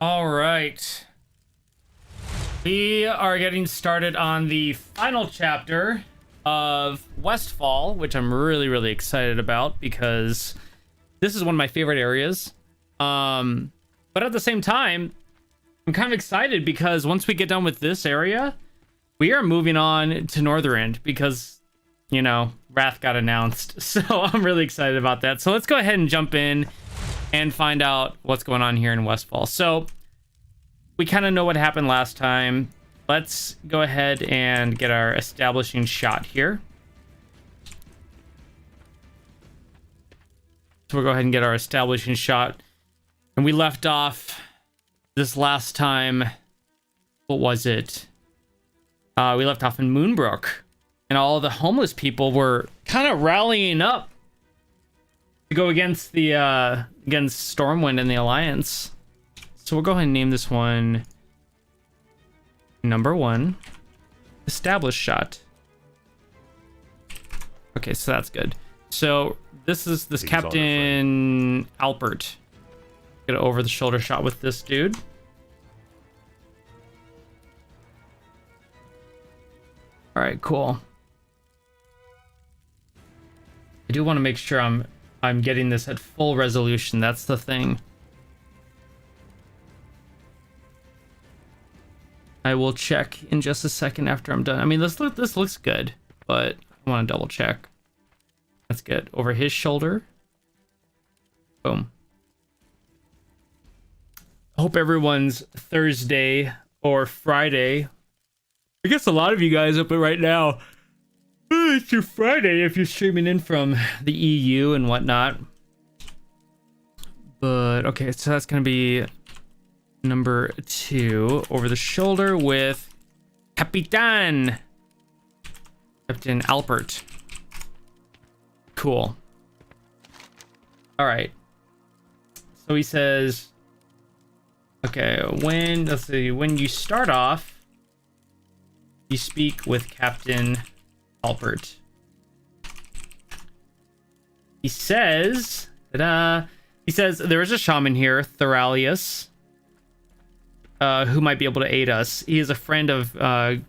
All right. We are getting started on the final chapter of Westfall, which I'm really excited about because this is one of my favorite areas. But at the same time, I'm kind of excited because once we get done with this area, we are moving on to Northrend because, you know, Wrath got announced. So I'm really excited about that. So let's go ahead and jump in and find out what's going on here in Westfall. So we kind of know what happened last time. Let's go ahead and get our establishing shot here. So we'll go ahead and get our establishing shot. And we left off this last time. What was it? We left off in Moonbrook. And all the homeless people were kind of rallying up to go against the against Stormwind and the Alliance. So we'll go ahead and name this one number 1, established shot. Okay, so that's good. So this is this Captain Alpert. Get an over the shoulder shot with this dude. All right, cool. I do want to make sure I'm getting this at full resolution. That's the thing. I will check in just a second after I'm done. I mean, this looks good, but I want to double check. That's good. Over his shoulder. Boom. I hope everyone's Thursday or Friday. I guess a lot of you guys up right now. It's your Friday if you're streaming in from the EU and whatnot. But okay, so that's gonna be number 2, over the shoulder with Captain Alpert. Cool. All right. So he says, okay, let's see, when you start off, you speak with Captain Alpert. He says, there is a shaman here, Thoralius, who might be able to aid us. He is a friend of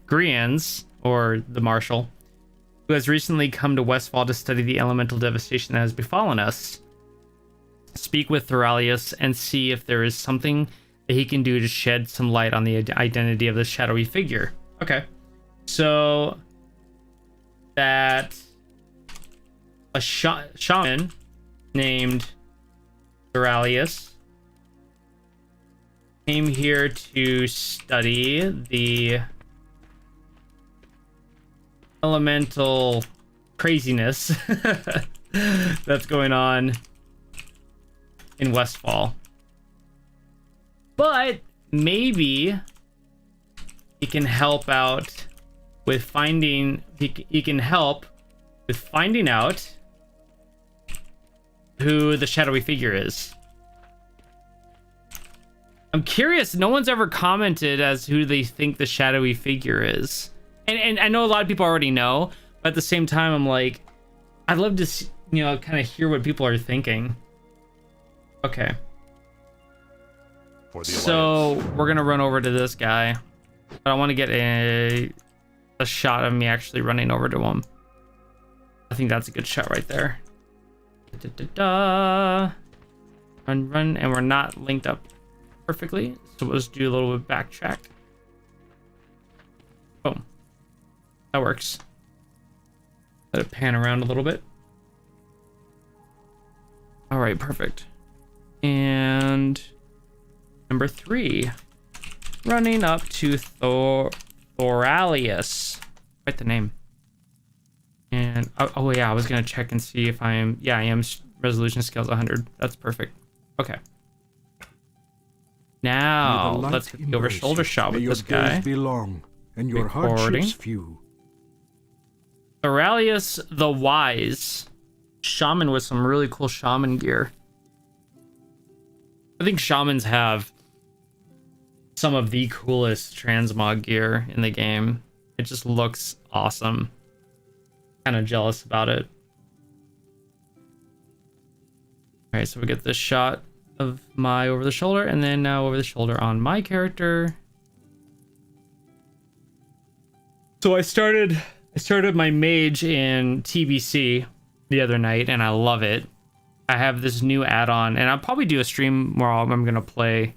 Grian's, or the Marshal, who has recently come to Westfall to study the elemental devastation that has befallen us. Speak with Thoralius and see if there is something that he can do to shed some light on the identity of this shadowy figure. Okay. So that a shaman named Thoralius came here to study the elemental craziness that's going on in Westfall. But maybe he can help out with finding out who the shadowy figure is. I'm curious, no one's ever commented as who they think the shadowy figure is. And I know a lot of people already know, but at the same time, I'm like, I'd love to see, kind of hear what people are thinking. Okay. So we're gonna run over to this guy. But I want to get a shot of me actually running over to him. I think that's a good shot right there. Run, and we're not linked up perfectly, so let's do a little bit backtrack. Boom. That works. Let it pan around a little bit. All right, perfect. And number 3, running up to Thoralius. Write the name. And oh yeah, I was gonna check and see if I am. Yeah, I am. Resolution skills 100. That's perfect. Okay. Now let's get the over shoulder shot with this guy. Be long and your hardships few. Thoralius the Wise, shaman with some really cool shaman gear. I think shamans have some of the coolest transmog gear in the game. It just looks awesome. Kind of jealous about it. All right, so we get this shot of my over the shoulder, and then now over the shoulder on my character. So I started my mage in TBC the other night, and I love it. I have this new add-on, and I'll probably do a stream where I'm gonna play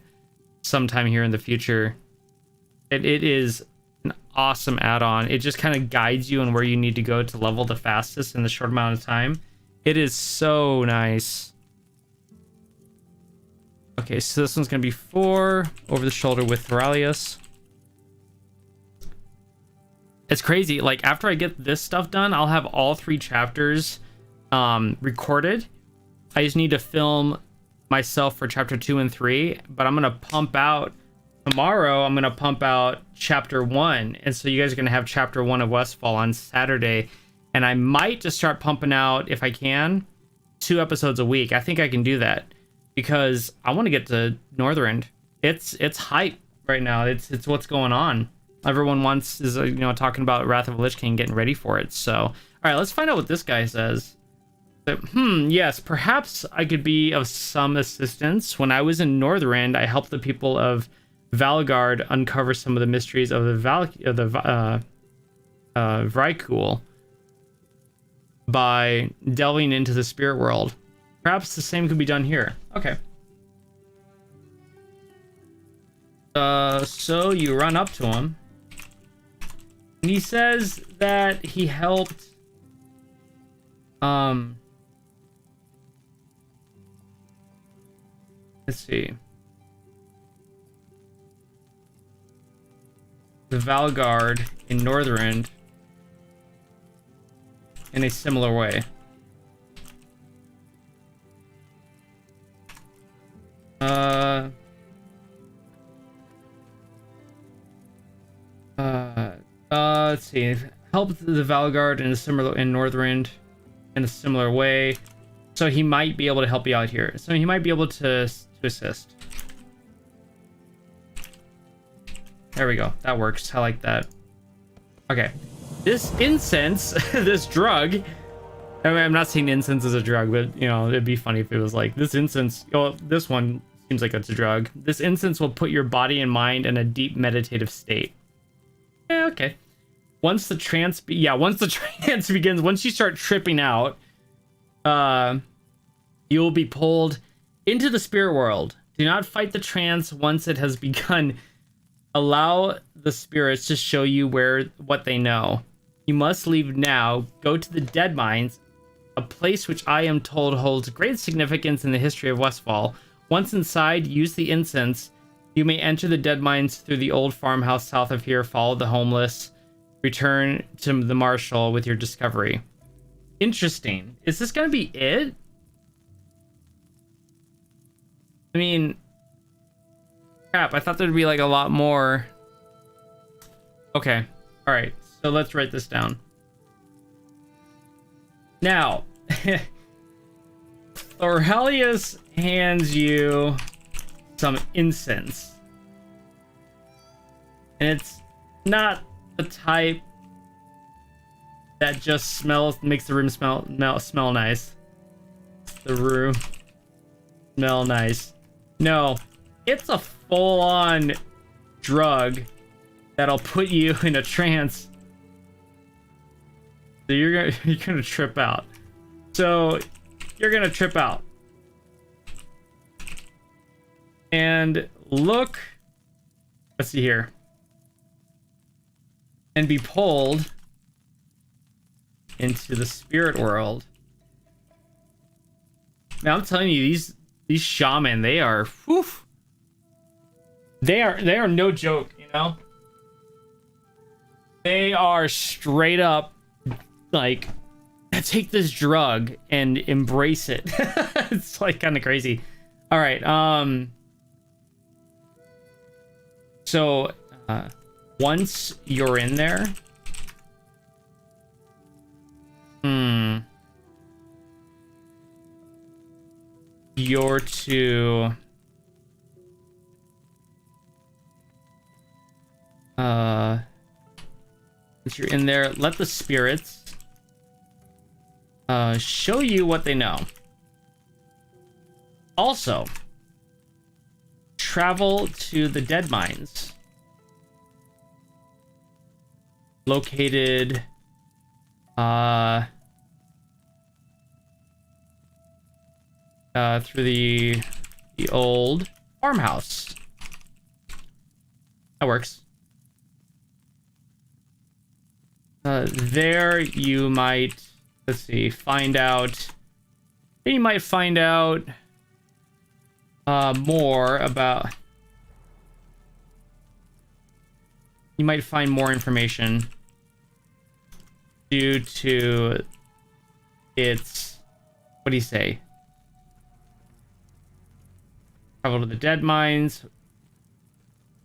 sometime here in the future. It is an awesome add-on. It just kind of guides you on where you need to go to level the fastest in the short amount of time. It is so nice. Okay, so this one's gonna be 4 over the shoulder with Thoralius. It's crazy. Like, after I get this stuff done, I'll have all 3 chapters recorded. I just need to film myself for chapter 2 and 3, but I'm gonna pump out tomorrow. I'm gonna pump out chapter 1, and so you guys are gonna have chapter 1 of Westfall on Saturday, and I might just start pumping out, if I can, 2 episodes a week. I think I can do that because I want to get to Northrend. It's hype right now. It's what's going on. Everyone is talking about Wrath of the Lich King, getting ready for it. So, all right, let's find out what this guy says. Yes, perhaps I could be of some assistance. When I was in Northrend, I helped the people of Valgard uncover some of the mysteries of the Vrykul by delving into the spirit world. Perhaps the same could be done here. Okay. So you run up to him, and he says that he helped let's see, the Valgard in Northrend in a similar way. Let's see. Helped the Valgard in Northrend in a similar way. So he might be able to help you out here. So he might be able to assist. There we go. That works. I like that. Okay. This incense, this drug. I mean, I'm not saying incense is a drug, but it'd be funny if it was like this incense. Oh, this one seems like it's a drug. This incense will put your body and mind in a deep meditative state. Yeah, okay. Once the trance begins, once you start tripping out, you will be pulled into the spirit world. Do not fight the trance once it has begun. Allow the spirits to show you what they know. You must leave now. Go to the Dead Mines, a place which I am told holds great significance in the history of Westfall. Once inside, use the incense. You may enter the Dead Mines through the old farmhouse south of here. Follow the homeless. Return to the Marshal with your discovery. Interesting. Is this gonna be it? I mean, crap, I thought there'd be like a lot more. Okay. All right. So let's write this down. Now, Thoralius hands you some incense. And it's not the type that just makes the room smell nice. The room smell nice. No, it's a full-on drug that'll put you in a trance. So you're gonna trip out. So you're gonna trip out. And look, let's see here. And be pulled into the spirit world. Now I'm telling you, these shaman, they are, whew, they are no joke, They are straight up like, take this drug and embrace it. It's like kind of crazy. All right. So once you're in there, you're to once you're in there, let the spirits show you what they know. Also, travel to the dead mines. Located through the old farmhouse. That works. There you might, let's see, find out. You might find out more about. You might find more information due to its, what do you say? Travel to the dead mines.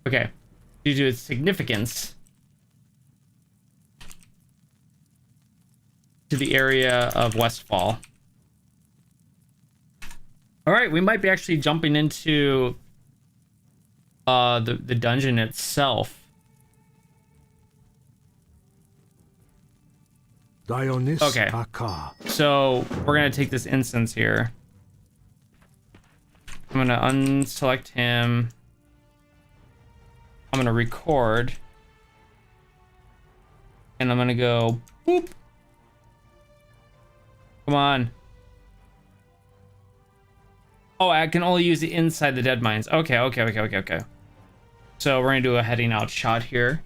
Okay. Due to its significance to the area of Westfall. All right, we might be actually jumping into the dungeon itself. Okay, so we're gonna take this instance here. I'm gonna unselect him. I'm gonna record, and I'm gonna go boop. Come on. Oh, I can only use it inside the dead mines. Okay. So we're gonna do a heading out shot here.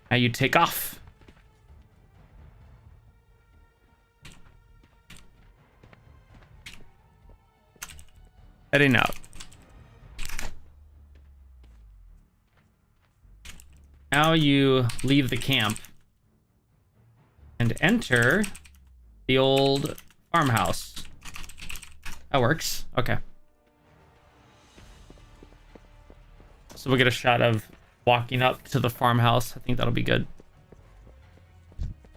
Now you take off. Heading out. Now you leave the camp and enter the old farmhouse. That works. Okay. So we'll get a shot of walking up to the farmhouse. I think that'll be good.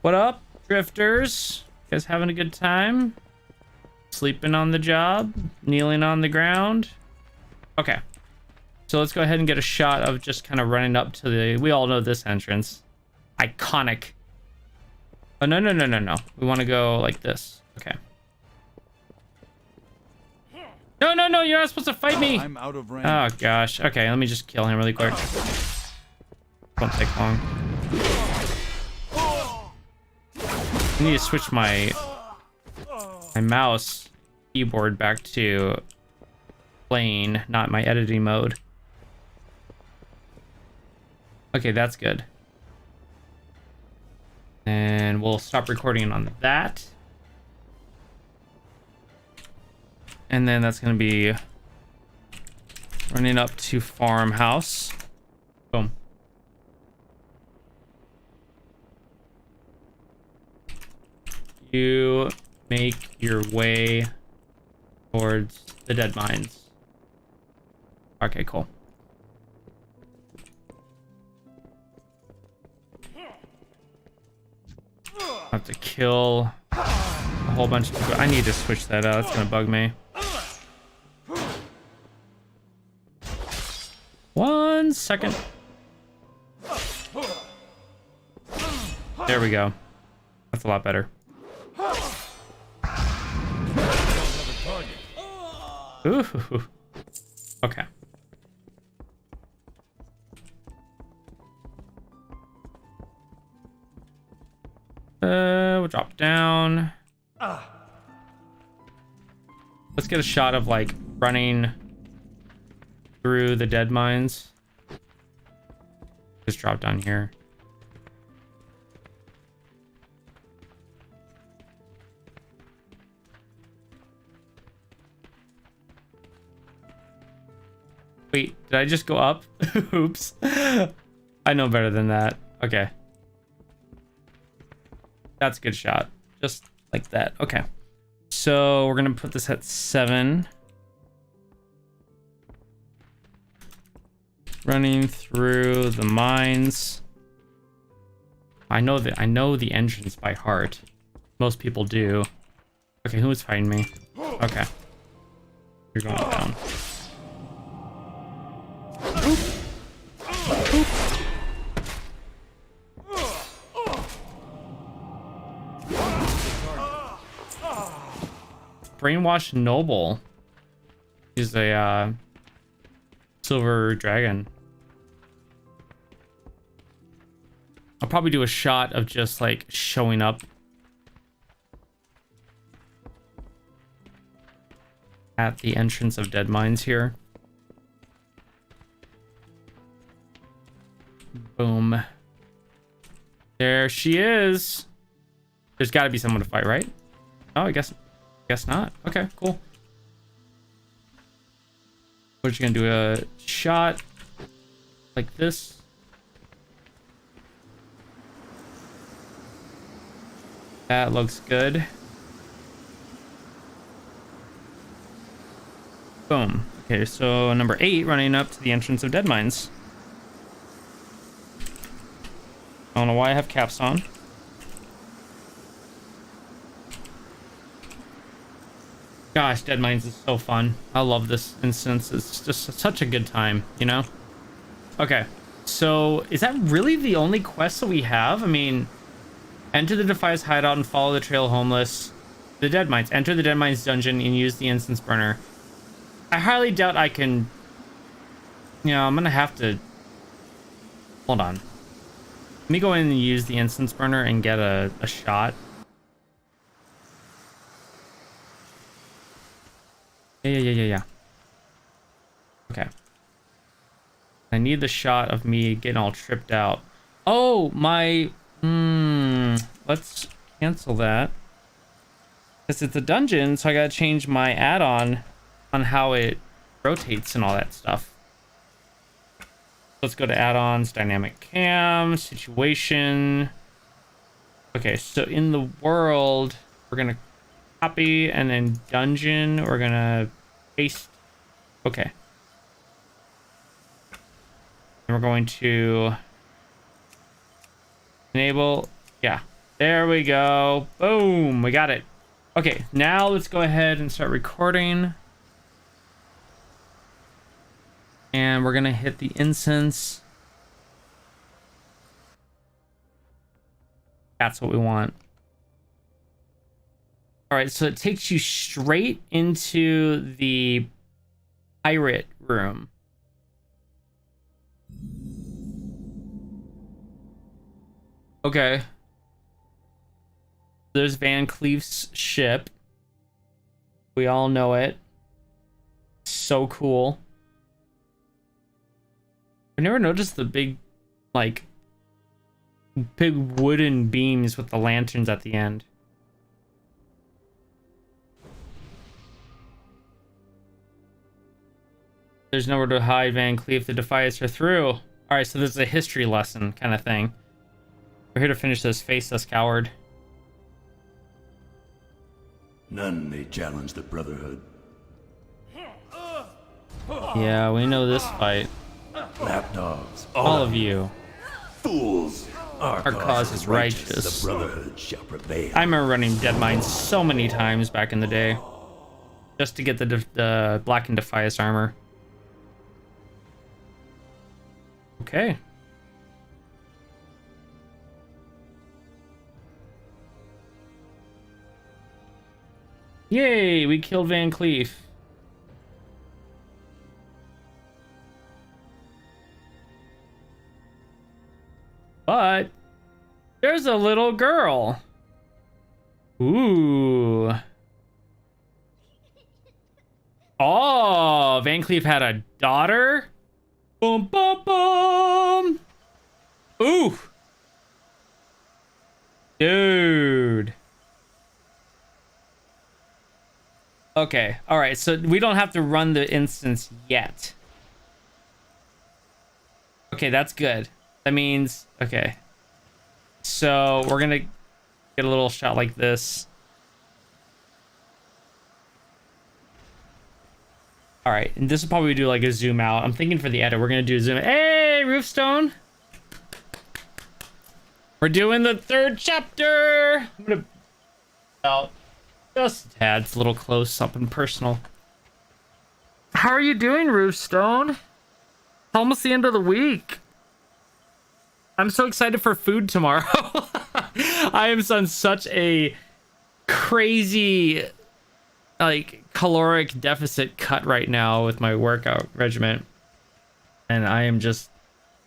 What up, drifters? You guys having a good time? Sleeping on the job? Kneeling on the ground? Okay. So let's go ahead and get a shot of just kind of running up to the... We all know this entrance. Iconic. Oh, no. We want to go like this. Okay. No, you're not supposed to fight me. I'm out of range. Oh, gosh. Okay, let me just kill him really quick. Won't take long. I need to switch my mouse keyboard back to playing, not my editing mode. Okay, that's good. And we'll stop recording on that. And then that's going to be running up to farmhouse. Boom. You make your way towards the dead mines. Okay, cool. I have to kill a whole bunch of people. I need to switch that out. It's gonna bug me. 1 second. There we go. That's a lot better. Ooh. Okay. We'll drop down. Let's get a shot of like running through the dead mines. Just drop down here. Wait, did I just go up? Oops. I know better than that. Okay. That's a good shot. Just like that. Okay. So we're going to put this at 7. Running through the mines. I know the entrance by heart. Most people do. Okay, who's fighting me? Okay. You're going down. Brainwashed noble. He's a silver dragon. I'll probably do a shot of just like showing up at the entrance of Dead Mines here. Boom. There she is. There's got to be someone to fight, right? Oh, I guess not. Okay, cool. We're just gonna do a shot like this. That looks good. Boom. Okay, so number 8 running up to the entrance of Dead Mines. I don't know why I have caps on. Gosh, Dead Mines is so fun. I love this instance. It's just such a good time, you know? Okay, so is that really the only quest that we have? I mean, enter the Defias hideout and follow the trail homeless. The Dead Mines. Enter the Dead Mines dungeon and use the incense burner. I highly doubt I can... You know, I'm gonna have to... Hold on. Let me go in and use the incense burner and get a shot. Yeah. Okay. I need the shot of me getting all tripped out. Oh, my... let's cancel that. Because it's a dungeon, so I gotta change my add-on on how it rotates and all that stuff. Let's go to add-ons, dynamic cam, situation. Okay, so in the world, we're gonna copy, and then dungeon, we're gonna paste. Okay. And we're going to enable. Yeah, there we go. Boom, we got it. Okay, now let's go ahead and start recording. And we're gonna hit the incense. That's what we want. All right, so it takes you straight into the pirate room. Okay. There's Van Cleef's ship. We all know it. So cool. I never noticed the big wooden beams with the lanterns at the end. There's nowhere to hide, Van Cleef. The Defias are through. All right, so this is a history lesson kind of thing. We're here to finish this. Face us, coward. None may challenge the Brotherhood. Yeah, we know this fight. Lapdogs, All of you. fools. Our cause is righteous. The Brotherhood shall prevail. I remember running Dead Mines so many times back in the day, just to get the Black and Defias armor. Okay. Yay, we killed Van Cleef. But there's a little girl. Ooh. Oh, Van Cleef had a daughter? Boom, boom, boom. Ooh. Dude. Okay, all right, so we don't have to run the instance yet. Okay, that's good. That means, okay. So we're gonna get a little shot like this. All right, and this will probably do like a zoom out. I'm thinking for the edit, we're gonna do a zoom. Hey, Roofstone. We're doing the 3rd chapter. I'm gonna out just a tad. It's a little close up and personal. How are you doing, Roofstone? It's almost the end of the week. I'm so excited for food tomorrow. I am on such a crazy like caloric deficit cut right now with my workout regimen, and I am just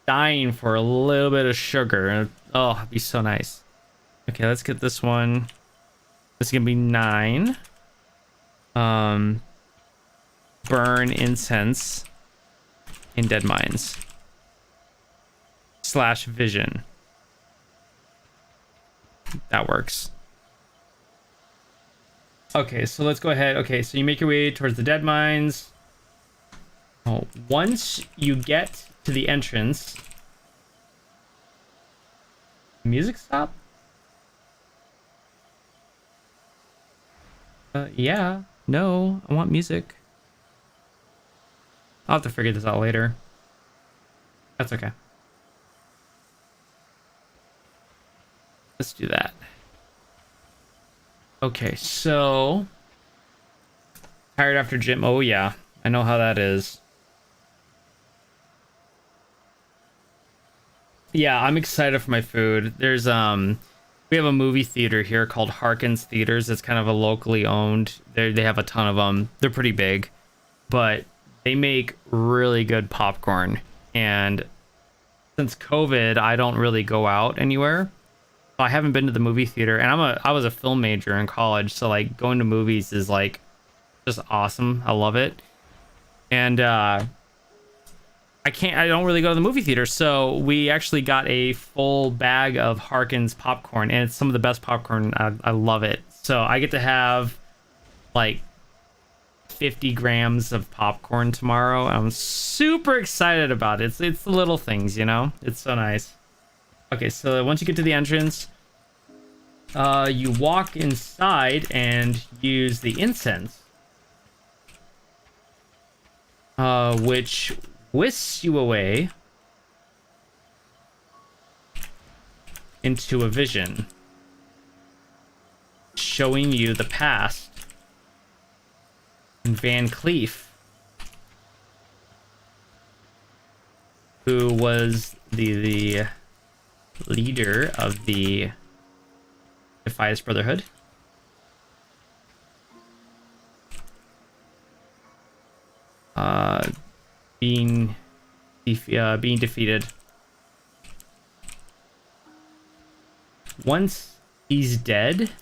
dying for a little bit of sugar. And oh, it'd be so nice. Okay, let's get this one. This is gonna be 9. Burn incense in dead mines / vision. That works. Okay, so let's go ahead. Okay, so you make your way towards the dead mines. Oh, once you get to the entrance, music stop? Yeah. No, I want music. I'll have to figure this out later. That's okay. Let's do that. Okay, so tired after gym. Oh yeah, I know how that is. Yeah, I'm excited for my food. There's we have a movie theater here called Harkins Theaters. It's kind of a locally owned. They have a ton of them. They're pretty big, but they make really good popcorn. And since COVID, I don't really go out anywhere. I haven't been to the movie theater, and I was a film major in college, so like going to movies is like just awesome. I love it. And I don't really go to the movie theater, so we actually got a full bag of Harkins popcorn, and it's some of the best popcorn. I love it. So I get to have like 50 grams of popcorn tomorrow. I'm super excited about it. It's the little things, you know? It's so nice. Okay, so once you get to the entrance, you walk inside and use the incense, which whisks you away into a vision, showing you the past and Van Cleef, who was the leader of the Defias Brotherhood. Being defeated. Once he's dead,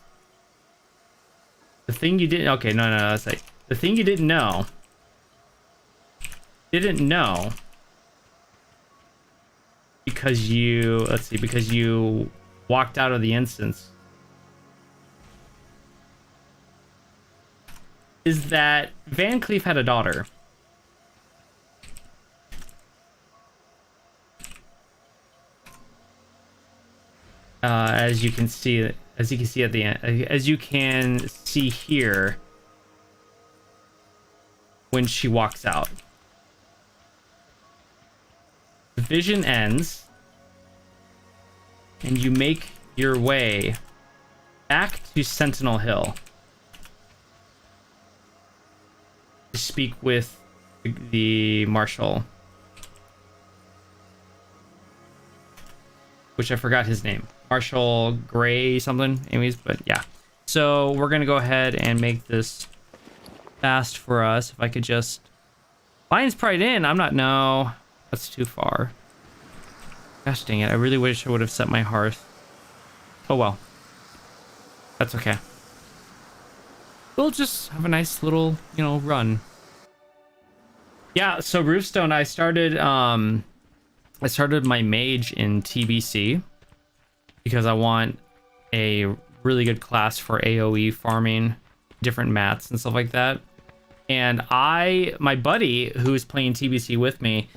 the thing you didn't... Okay, no, that's like... The thing you didn't know... because you... Let's see, because you walked out of the instance, is that Van Cleef had a daughter. As you can see at the end, as you can see here, when she walks out, the vision ends, and you make your way back to Sentinel Hill to speak with the Marshal, which I forgot his name. Marshal Gray something, anyways, but yeah. So we're gonna go ahead and make this fast for us. If I could just... Lion's Pride Inn, no, that's too far. Gosh dang it, I really wish I would have set my hearth. Oh well. That's okay. We'll just have a nice little, run. Yeah, so Roofstone, I started my mage in TBC because I want a really good class for AoE farming, different mats and stuff like that. And my buddy who's playing TBC with me,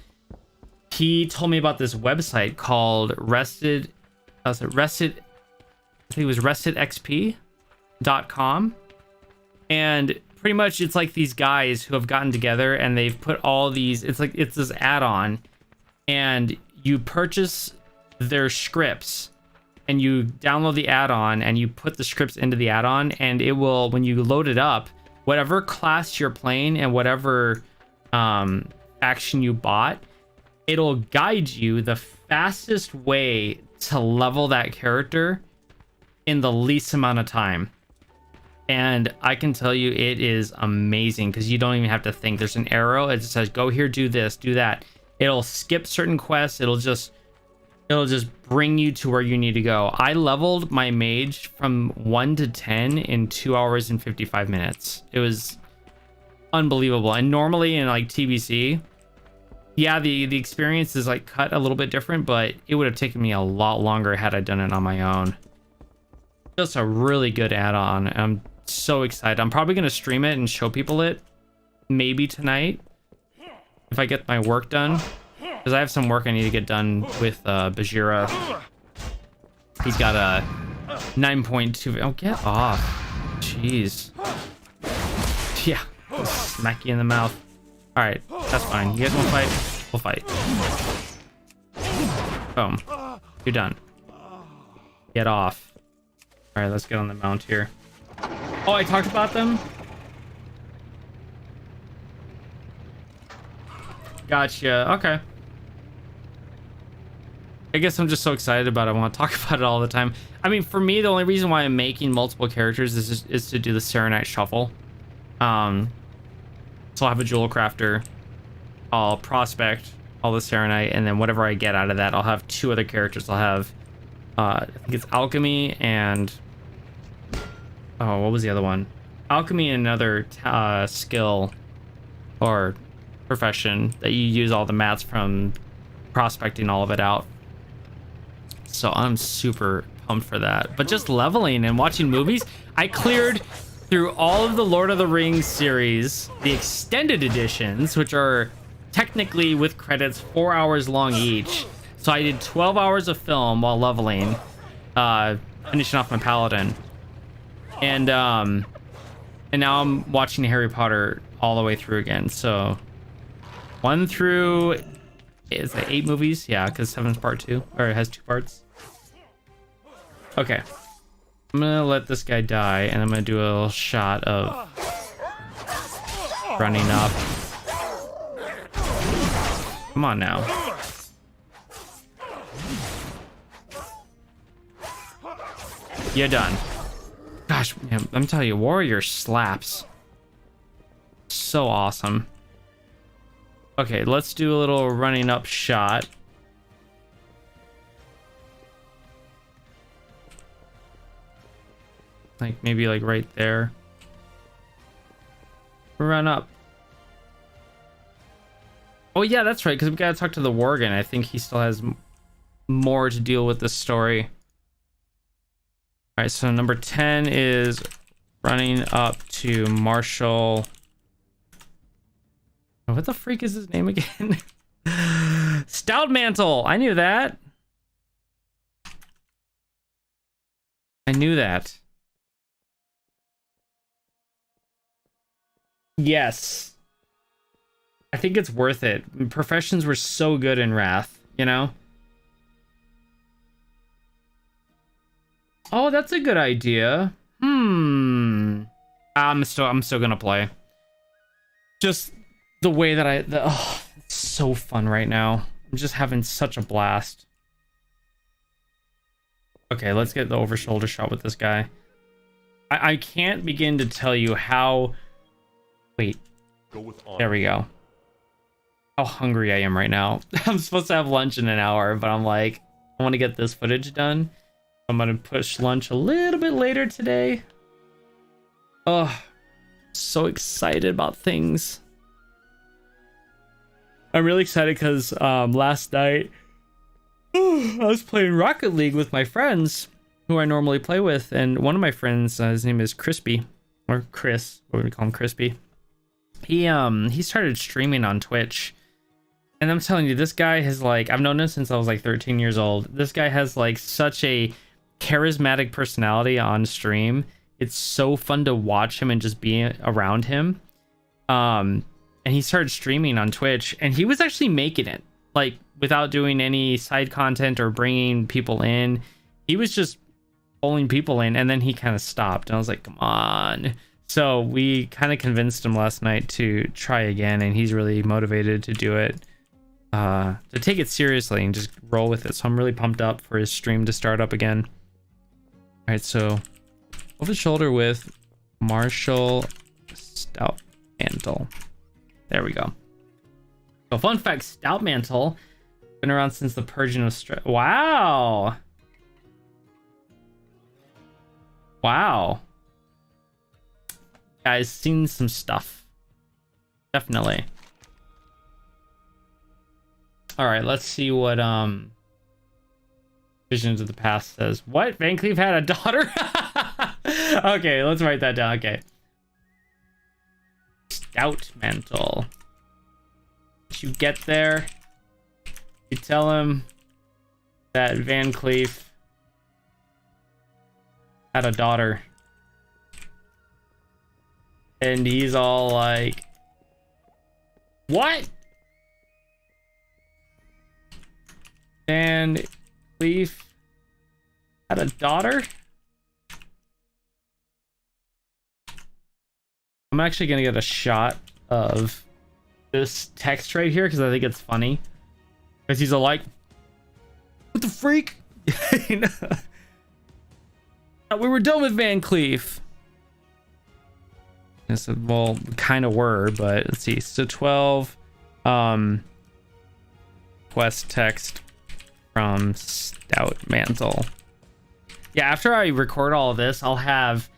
he told me about this website called restedxp.com. And pretty much it's like these guys who have gotten together and they've put all these, it's this add-on, and you purchase their scripts and you download the add-on and you put the scripts into the add-on, and it will, when you load it up, whatever class you're playing and whatever faction you bought, it'll guide you the fastest way to level that character in the least amount of time. And I can tell you it is amazing because you don't even have to think. There's an arrow. It just says, go here, do this, do that. It'll skip certain quests. It'll just bring you to where you need to go. I leveled my mage from 1 to 10 in 2 hours and 55 minutes. It was unbelievable. And normally in like TBC, yeah, the experience is like cut a little bit different, but it would have taken me a lot longer had I done it on my own. Just a really good add-on. I'm so excited. I'm probably going to stream it and show people it maybe tonight if I get my work done, because I have some work I need to get done with Bajira. He's got a 9.2. Oh, get off. Jeez. Yeah, smack you in the mouth. All right, that's fine. You guys want to fight? We'll fight. Boom. You're done. Get off. All right, let's get on the mount here. Oh, I talked about them? Gotcha. Okay. I guess I'm just so excited about it. I want to talk about it all the time. I mean, for me, the only reason why I'm making multiple characters is to do the Serenite Shuffle. So I'll have a Jewel Crafter. I'll prospect all the Serenite, and then whatever I get out of that, I'll have 2 other characters. I'll have, I think it's Alchemy and... Oh, what was the other one? Alchemy and another skill or profession that you use all the mats from prospecting all of it out. So I'm super pumped for that. But just leveling and watching movies, I cleared through all of the Lord of the Rings series, the extended editions, which are technically with credits 4 hours long each. So I did 12 hours of film while leveling, finishing off my paladin. And now I'm watching Harry Potter all the way through again. So 1 through, is it 8 movies? Yeah, because 7's part 2, or it has 2 parts. Okay, I'm gonna let this guy die, and I'm gonna do a little shot of running up. Come on now. You're done. Gosh, man, I'm telling you, Warrior slaps. So awesome. Okay, let's do a little running up shot. Like maybe like right there. Run up. Oh yeah, that's right, because we gotta talk to the Worgen. I think he still has more to deal with this story. All right, so number 10 is running up to Marshall. What the freak is his name again? Stoutmantle. I knew that. I knew that. Yes. I think it's worth it. Professions were so good in Wrath, you know? Oh, that's a good idea. I'm still gonna play. Just the way that it's so fun right now. I'm just having such a blast. Okay, let's get the over shoulder shot with this guy. I can't begin to tell you how... Wait, there we go. How hungry I am right now. I'm supposed to have lunch in an hour, but I'm like, I want to get this footage done. I'm gonna push lunch a little bit later today. Oh, so excited about things. I'm really excited because last night I was playing Rocket League with my friends who I normally play with, and one of my friends, his name is Crispy, or Chris, what would we call him, Crispy? He started streaming on Twitch, and I'm telling you, this guy has like, I've known him since I was like 13 years old. This guy has like such a charismatic personality on stream. It's so fun to watch him and just be around him. And he started streaming on Twitch, and he was actually making it, like, without doing any side content or bringing people in. He was just pulling people in, and then he kind of stopped, and I was like, come on. So we kind of convinced him last night to try again, and he's really motivated to do it, to take it seriously and just roll with it. So I'm really pumped up for his stream to start up again. All right, so over the shoulder with Martial Stout Mantle. There we go. So fun fact, Stout Mantle been around since the purging of Wow. Wow. Guys, seen some stuff. Definitely. All right, let's see what Visions of the Past says. What? Van Cleef had a daughter? Okay, let's write that down. Okay. Stout Mantle. You get there, you tell him that Van Cleef had a daughter. And he's all like, what? Van Cleef had a daughter? I'm actually gonna get a shot of this text right here because I think it's funny. Because he's all like, what the freak? You know? We were done with Van Cleef. I said, well, we kind of were, but let's see. So 12 quest text from Stout Mantle. Yeah, after I record all of this, I'll have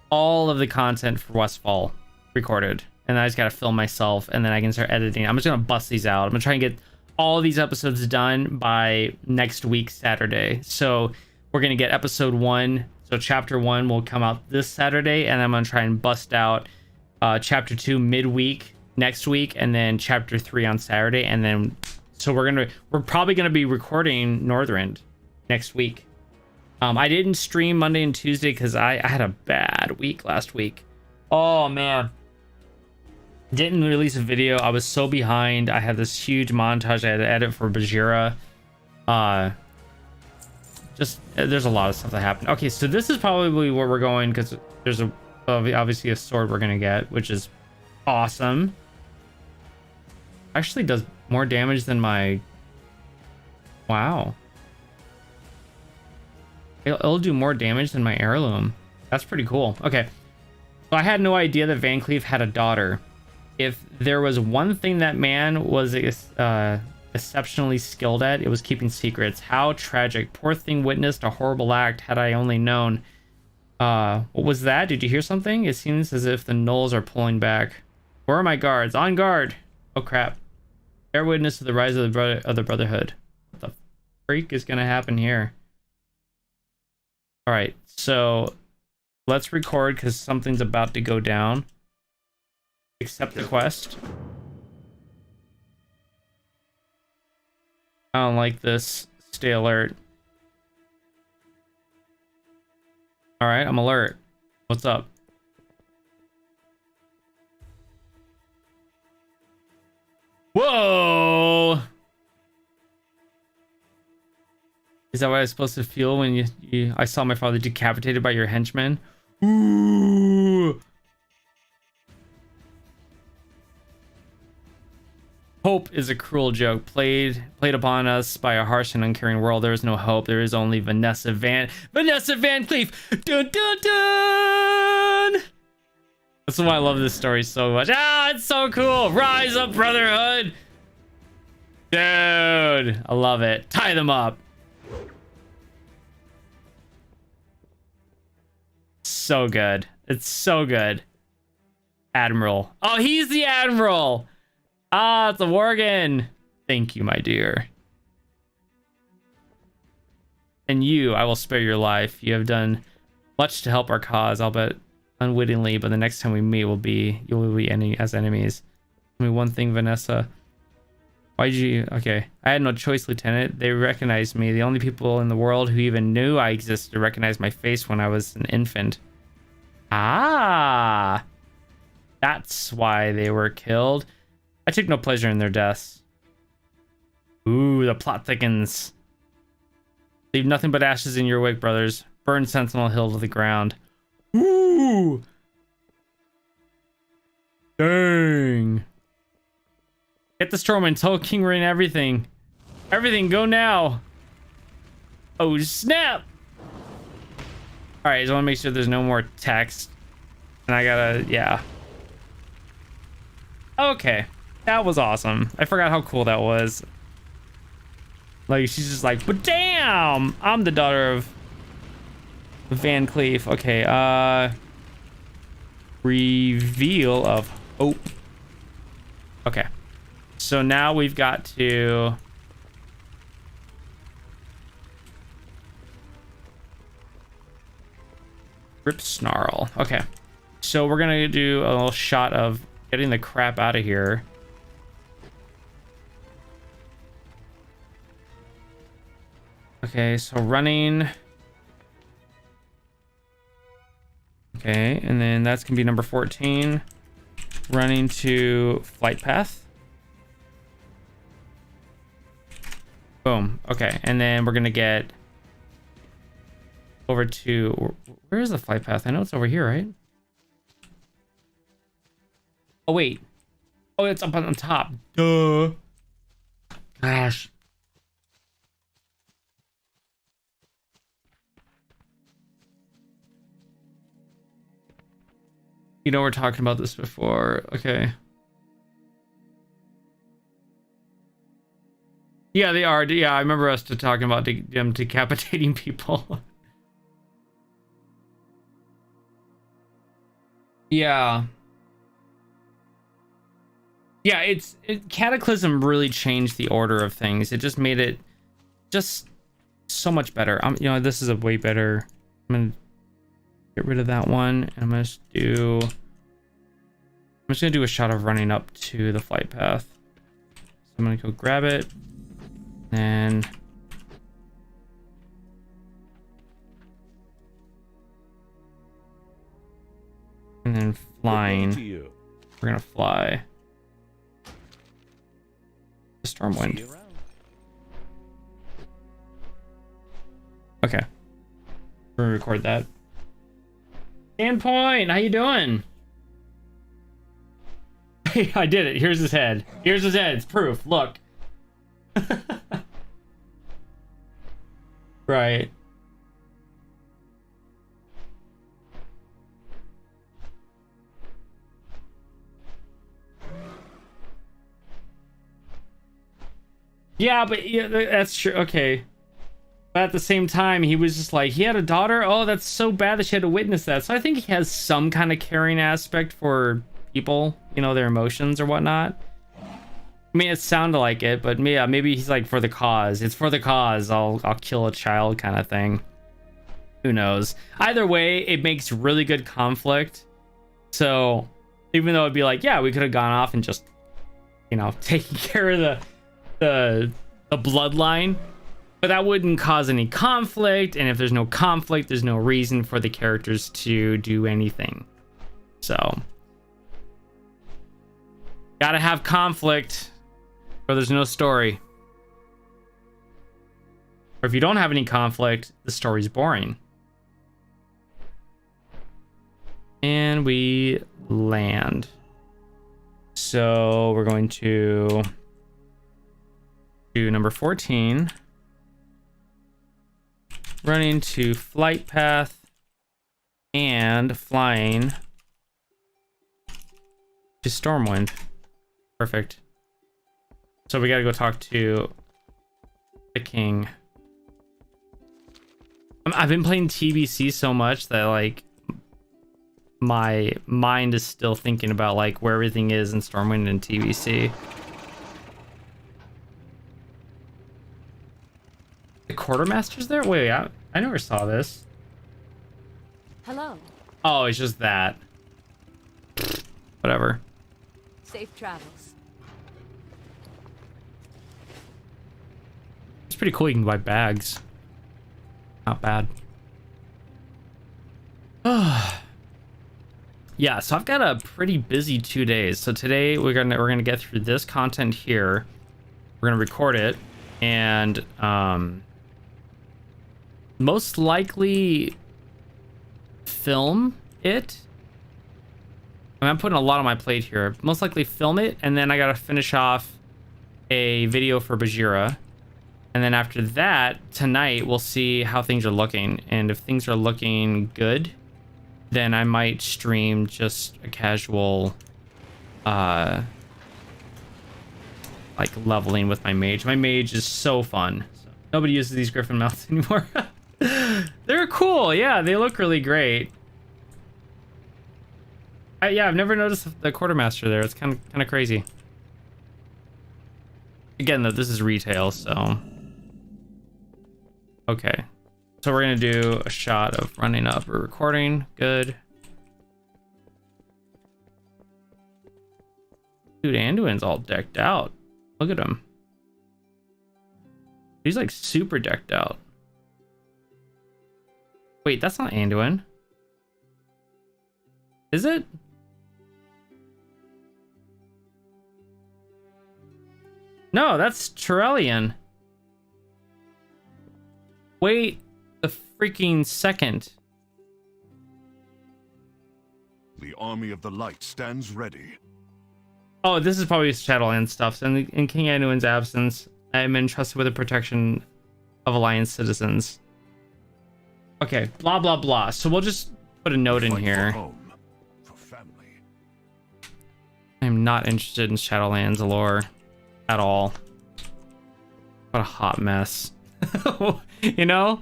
all of the content for Westfall recorded. And I just gotta film myself, and then I can start editing. I'm just gonna bust these out. I'm gonna try and get all of these episodes done by next week, Saturday. So we're gonna get episode 1. So chapter 1 will come out this Saturday, and I'm gonna try and bust out chapter 2 midweek next week, and then chapter 3 on Saturday, and then so we're probably gonna be recording Northrend next week. I didn't stream Monday and Tuesday because I had a bad week last week. Oh man. Didn't release a video. I was so behind. I had this huge montage I had to edit for Bajira. Just there's a lot of stuff that happened. Okay, so this is probably where we're going because there's obviously a sword we're gonna get, which is awesome. Actually does more damage than my... Wow. It'll do more damage than my heirloom. That's pretty cool. Okay. So I had no idea that Van Cleef had a daughter. If there was one thing that man was exceptionally skilled at, it was keeping secrets. How tragic. Poor thing witnessed a horrible act. Had I only known. What was that? Did you hear something? It seems as if the gnolls are pulling back. Where are my guards? On guard. Oh crap. Bear witness to the rise of the Brotherhood. What the freak is gonna happen here? Alright, so let's record because something's about to go down. Accept the quest. I don't like this. Stay alert. Alright, I'm alert. What's up? Whoa! Is that what I was supposed to feel when I saw my father decapitated by your henchmen? Ooh! Hope is a cruel joke played upon us by a harsh and uncaring world. There is no hope. There is only Vanessa Van Cleef. Dun dun dun. That's why I love this story so much. Ah, it's so cool. Rise up, Brotherhood. Dude, I love it. Tie them up. So good. It's so good. Admiral. Oh, he's the Admiral. Ah, it's a Worgen. Thank you, my dear. And you, I will spare your life. You have done much to help our cause, albeit unwittingly, but the next time we meet you will be as enemies. Tell me one thing, Vanessa. Why did you... Okay. I had no choice, Lieutenant. They recognized me. The only people in the world who even knew I existed recognized my face when I was an infant. Ah! That's why they were killed. I took no pleasure in their deaths. Ooh, the plot thickens. Leave nothing but ashes in your wake, brothers. Burn Sentinel Hill to the ground. Ooh! Dang. Get the Stormwind, tell King Rain everything. Everything, go now. Oh, snap! Alright, I just want to make sure there's no more text. And I gotta, yeah. Okay, that was awesome. I forgot how cool that was. Like, she's just like, but damn, I'm the daughter of Van Cleef. Okay, reveal of hope. Okay, so now we've got to rip snarl. Okay, so we're gonna do a little shot of getting the crap out of here. Okay, so running. Okay, and then that's gonna be number 14. Running to flight path. Boom. Okay, and then we're gonna get over to, where is the flight path? I know it's over here, right? Oh wait. Oh, it's up on top. Duh. Gosh. You know, we're talking about this before. Okay. Yeah, they are. Yeah, I remember us talking about them decapitating people. Yeah. Yeah, Cataclysm really changed the order of things. It just made it just so much better. You know, this is a way better. I'm gonna get rid of that one, and I'm just gonna do a shot of running up to the flight path. So I'm gonna go grab it, and then flying. We're gonna fly the Stormwind. Okay, we're gonna record that. Standpoint, how you doing? Hey, I did it. Here's his head. Here's his head. It's proof. Look. Right. Yeah, but yeah, that's true. Okay. But at the same time, he was just like, he had a daughter. Oh, that's so bad that she had to witness that. So I think he has some kind of caring aspect for people, you know, their emotions or whatnot. I mean, it sounded like it, but yeah, maybe he's like, for the cause. It's for the cause. I'll kill a child kind of thing. Who knows? Either way, it makes really good conflict. So even though it'd be like, yeah, we could have gone off and just, you know, taken care of the bloodline. But that wouldn't cause any conflict, and if there's no conflict, there's no reason for the characters to do anything. So, gotta have conflict, or there's no story. Or if you don't have any conflict, the story's boring. And we land. So, we're going to do number 14. Running to flight path and flying to Stormwind. Perfect. So we gotta go talk to the king. I've been playing TBC so much that like my mind is still thinking about like where everything is in Stormwind and TBC. The quartermaster's there? Wait, I never saw this. Hello. Oh, it's just that. Whatever. Safe travels. It's pretty cool. You can buy bags. Not bad. Yeah, so I've got a pretty busy 2 days. So today we're gonna get through this content here. We're gonna record it, and most likely film it. I mean, I'm putting a lot on my plate here. Most likely film it, and then I gotta finish off a video for Bajira. And then after that, tonight, we'll see how things are looking. And if things are looking good, then I might stream just a casual like leveling with my mage. My mage is so fun. So nobody uses these griffin mounts anymore. They're cool. Yeah, they look really great. Yeah, I've never noticed the quartermaster there. It's kind of crazy. Again, though, this is retail, so okay. So we're gonna do a shot of running up. We're recording. Good. Dude, Anduin's all decked out. Look at him. He's like super decked out. Wait, that's not Anduin. Is it? No, that's Turellian. Wait the freaking second. The army of the light stands ready. Oh, this is probably Shadowland stuff. So in King Anduin's absence, I am entrusted with the protection of Alliance citizens. Okay, blah, blah, blah. So we'll just put a note in Fight here. For home, for family. I'm not interested in Shadowland's lore at all. What a hot mess. You know?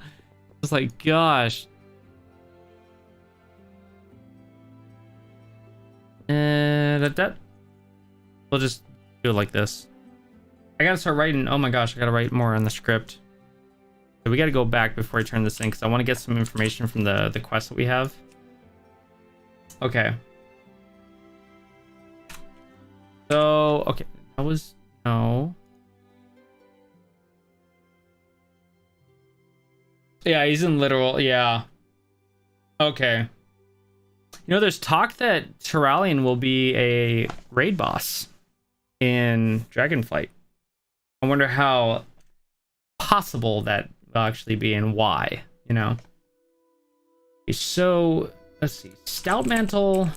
It's like, gosh. And that. We'll just do it like this. I gotta start writing. Oh my gosh, I gotta write more on the script. So we gotta go back before I turn this in because I want to get some information from the quest that we have. Okay. So, okay. That was... No. Yeah, he's in literal... Yeah. Okay. You know, there's talk that Turallian will be a raid boss in Dragonflight. I wonder how possible that will actually be and why, you know? So, let's see. Stout Mantle.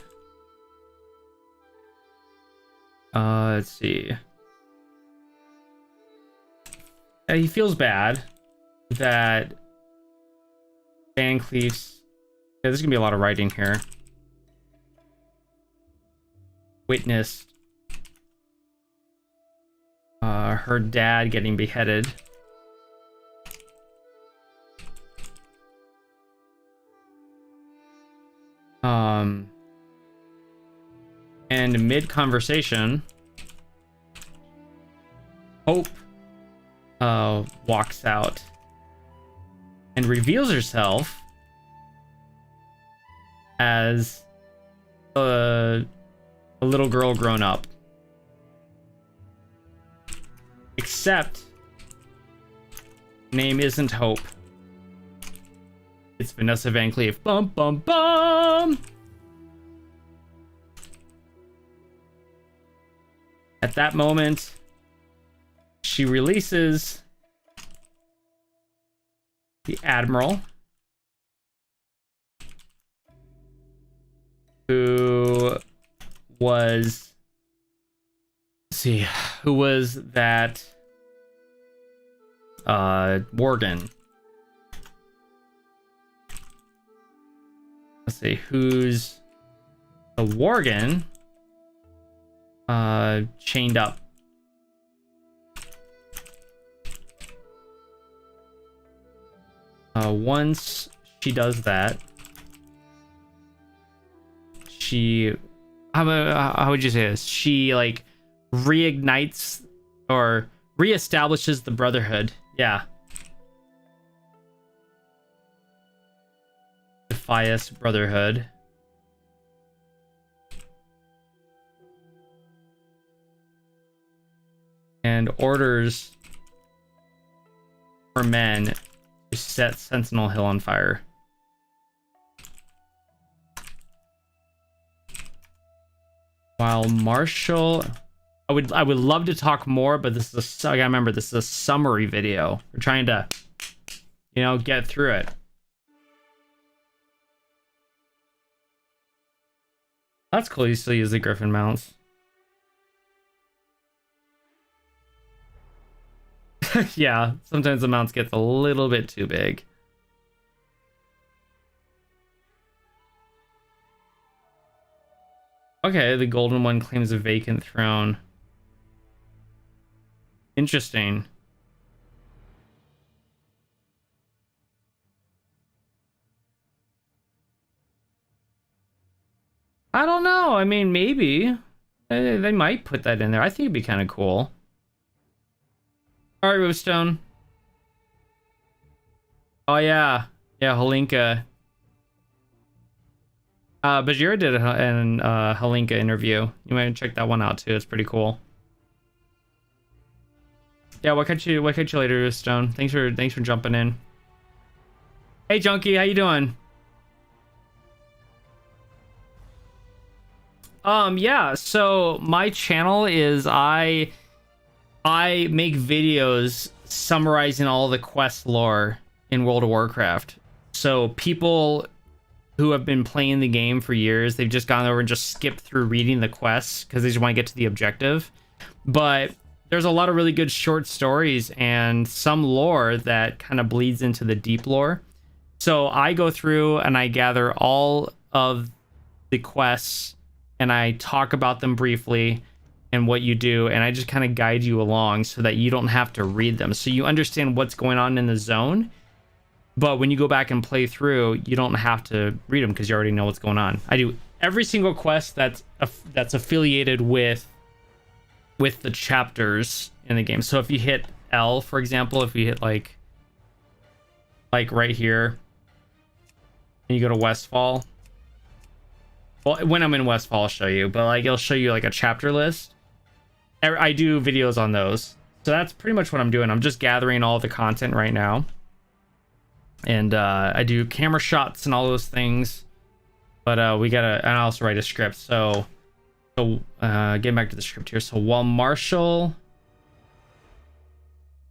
Let's see. He feels bad that Van Cleef's... Yeah, there's gonna be a lot of writing here. Witnessed her dad getting beheaded. And mid-conversation, Hope walks out and reveals herself as a little girl grown up. Except, name isn't Hope. It's Vanessa Van Cleef. Bum, bum, bum! At that moment, she releases the Admiral, who was... Let's see, who was that Worgen? Let's see, who's the Worgen chained up. Once she does that, she... How would you say this? She, like, reignites or reestablishes the Brotherhood. Yeah. Defias Brotherhood. And orders for men to set Sentinel Hill on fire. While Marshall... I would love to talk more, but this is I gotta remember, this is a summary video. We're trying to, you know, get through it. That's cool, you still use the Griffin mounts. Yeah, sometimes the mounts get a little bit too big. Okay, the golden one claims a vacant throne. Interesting. I don't know. I mean, maybe. They might put that in there. I think it'd be kind of cool. All right, Roofstone. Oh, yeah. Yeah, Halinka. Bajira did an Halinka interview. You might check that one out, too. It's pretty cool. Yeah, what catch you later, Roofstone. Thanks for jumping in. Hey, Junkie, how you doing? Yeah, so my channel is I make videos summarizing all the quest lore in World of Warcraft. So people who have been playing the game for years, they've just gone over and just skipped through reading the quests because they just want to get to the objective. But there's a lot of really good short stories and some lore that kind of bleeds into the deep lore. So I go through and I gather all of the quests and I talk about them briefly and what you do, and I just kind of guide you along so that you don't have to read them. So you understand what's going on in the zone, but when you go back and play through, you don't have to read them because you already know what's going on. I do every single quest that's affiliated with the chapters in the game. So if you hit L, for example, if you hit like right here, and you go to Westfall. Well, when I'm in Westfall, I'll show you, but like it'll show you like a chapter list. I do videos on those. So that's pretty much what I'm doing. I'm just gathering all the content right now. And I do camera shots and all those things. But we gotta, and I also write a script. So getting back to the script here. So while Marshall,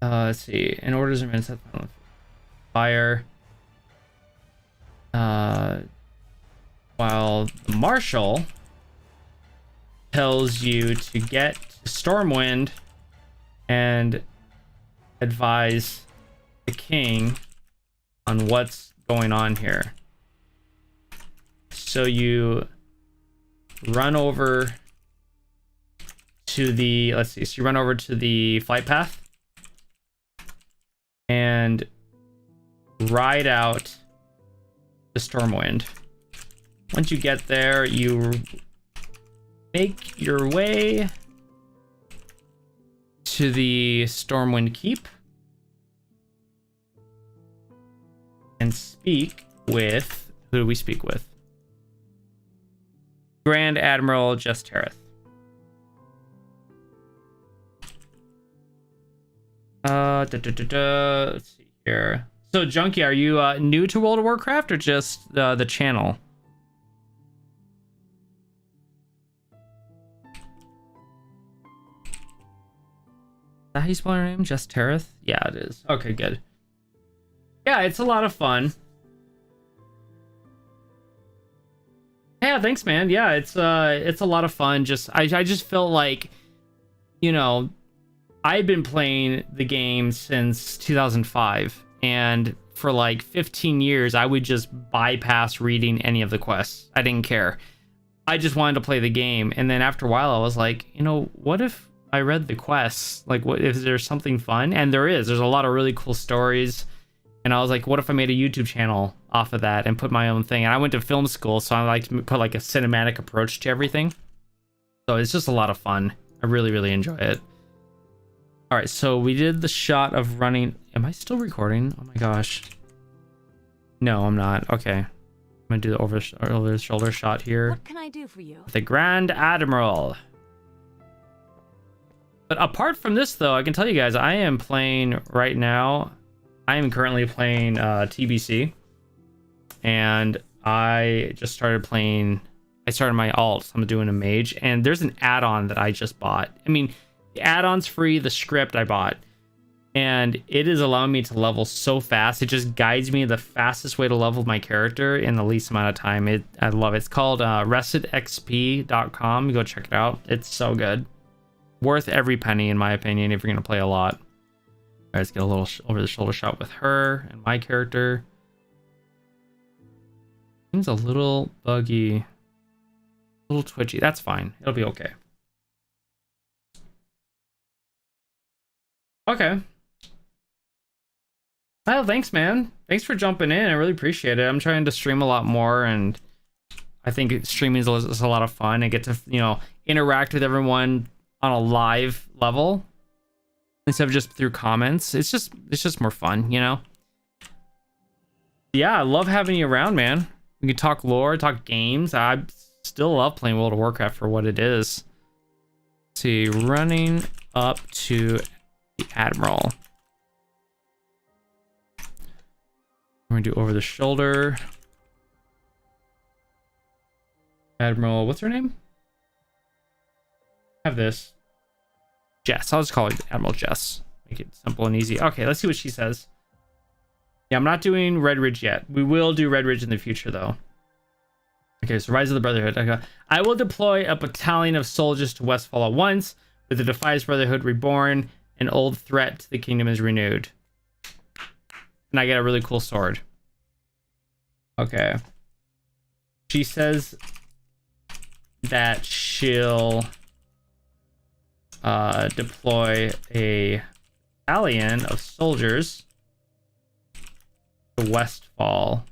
let's see, in orders of minutes, fire. While the Marshal tells you to get to Stormwind and advise the king on what's going on here. So you run over to the, let's see, so you run over to the flight path and ride out to Stormwind. Once you get there, you make your way to the Stormwind Keep and speak with, who do we speak with? Grand Admiral Jestereth. Let's see here. So, Junkie, are you new to World of Warcraft or just the channel? Is that how you spell your name? Jestereth? Yeah, it is. Okay, good. Yeah, it's a lot of fun. Yeah, thanks, man. Yeah, it's a lot of fun. Just I just felt like, you know, I've been playing the game since 2005, and for like 15 years, I would just bypass reading any of the quests. I didn't care. I just wanted to play the game, and then after a while, I was like, you know, what if I read the quests? Like, what if there's something fun? And there's a lot of really cool stories. And I was like, what if I made a YouTube channel off of that and put my own thing? And I went to film school, so I like to put like a cinematic approach to everything. So it's just a lot of fun. I really, really enjoy it. All right, so we did the shot of running. Am I still recording? Oh my gosh. No, I'm not. Okay. I'm gonna do the over the shoulder shot here. What can I do for you? The Grand Admiral. But apart from this, though, I can tell you guys, I am playing right now. I am currently playing TBC, and I just started playing. I started my alt. So I'm doing a mage, and there's an add-on that I just bought. I mean, the add-on's free. The script I bought, and it is allowing me to level so fast. It just guides me the fastest way to level my character in the least amount of time. I love it. It's called ResetXP.com. Go check it out. It's so good. Worth every penny, in my opinion, if you're gonna play a lot. Let's get a little over the shoulder shot with her and my character. Seems a little buggy. A little twitchy. That's fine. It'll be okay. Okay. Well, thanks, man. Thanks for jumping in. I really appreciate it. I'm trying to stream a lot more, and I think streaming is a lot of fun. I get to, you know, interact with everyone on a live level instead of just through comments. It's just more fun, you know? Yeah, I love having you around, man. We can talk lore, talk games. I still love playing World of Warcraft for what it is. Let's see, running up to the Admiral. We're gonna do over the shoulder. Admiral, what's her name? I have this. Jess. I'll just call her Admiral Jess. Make it simple and easy. Okay, let's see what she says. Yeah, I'm not doing Red Ridge yet. We will do Red Ridge in the future, though. Okay, so Rise of the Brotherhood. Okay. I will deploy a battalion of soldiers to Westfall at once. With the Defiance Brotherhood reborn, an old threat to the kingdom is renewed. And I get a really cool sword. Okay. She says that she'll deploy a battalion of soldiers to Westfall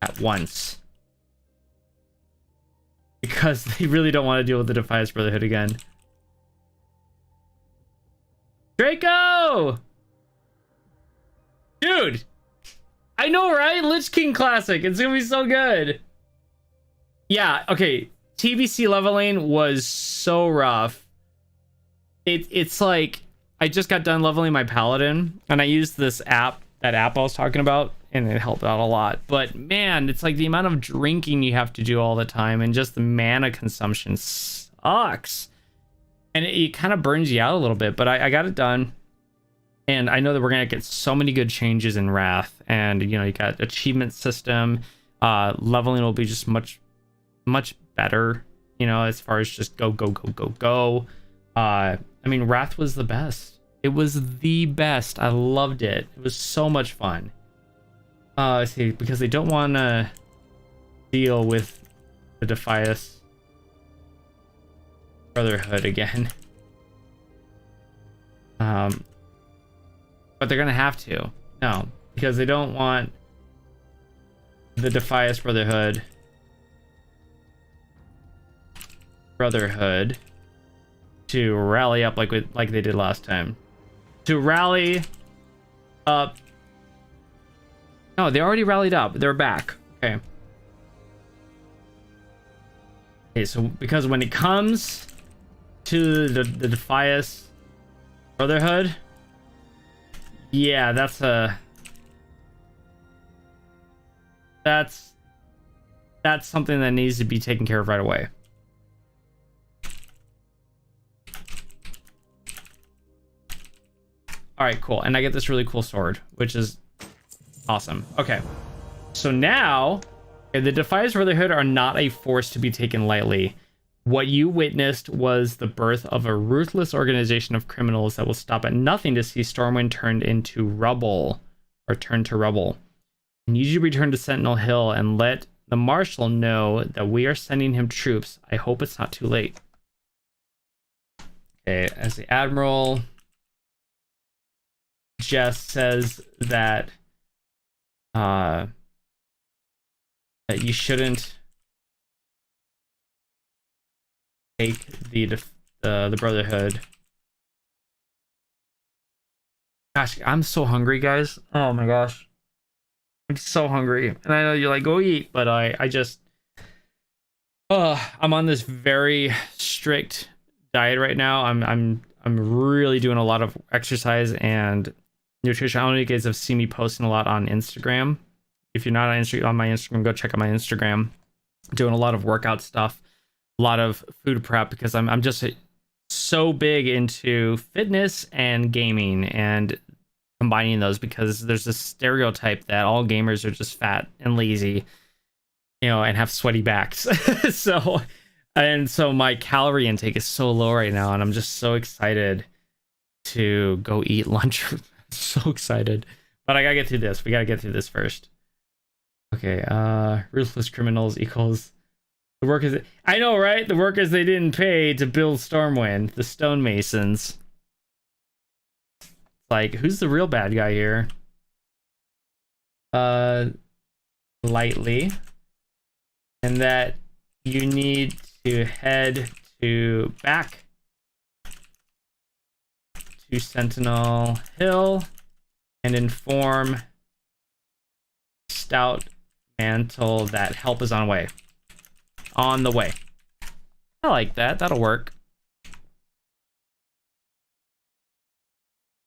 at once. Because they really don't want to deal with the Defiance Brotherhood again. Draco! Dude! I know, right? Lich King Classic. It's gonna be so good. Yeah, okay. TBC leveling was so rough. It's like I just got done leveling my paladin and I used that app I was talking about, and it helped out a lot. But man, it's like the amount of drinking you have to do all the time and just the mana consumption sucks. And it kind of burns you out a little bit, but I got it done. And I know that we're gonna get so many good changes in Wrath, and you know, you got achievement system, leveling will be just much better, you know, as far as just go. I mean, Wrath was the best. It was the best. I loved it. It was so much fun. Let's see, because they don't want to deal with the Defiance Brotherhood again. But they're gonna have to. No, because they don't want the Defiance Brotherhood to rally up like they did last time. To rally up. No, they already rallied up. They're back. Okay. Okay, so because when it comes to the Defiance Brotherhood, yeah, that's something that needs to be taken care of right away. All right, cool. And I get this really cool sword, which is awesome. Okay. So now, the Defiance Brotherhood are not a force to be taken lightly. What you witnessed was the birth of a ruthless organization of criminals that will stop at nothing to see Stormwind turned to rubble. I need you to return to Sentinel Hill and let the Marshal know that we are sending him troops. I hope it's not too late. Okay, as the Admiral, Jess says that that you shouldn't take the Brotherhood. Gosh, I'm so hungry, guys. Oh my gosh, I'm so hungry. And I know you're like, go eat, but I just I'm on this very strict diet right now. I'm really doing a lot of exercise and nutrition. I don't know if you guys have seen me posting a lot on Instagram. If you're not on my Instagram, go check out my Instagram. Doing a lot of workout stuff, a lot of food prep, because I'm just so big into fitness and gaming and combining those, because there's this stereotype that all gamers are just fat and lazy, you know, and have sweaty backs. so my calorie intake is so low right now, and I'm just so excited to go eat lunch. So excited, but I gotta get through this. We gotta get through this first. Okay, ruthless criminals equals The workers, I know, right? The workers they didn't pay to build Stormwind, the stonemasons. Like, who's the real bad guy here? Lightly. And that you need to head back to Sentinel Hill and inform Stout Mantle that help is on way. On the way. I like that. That'll work.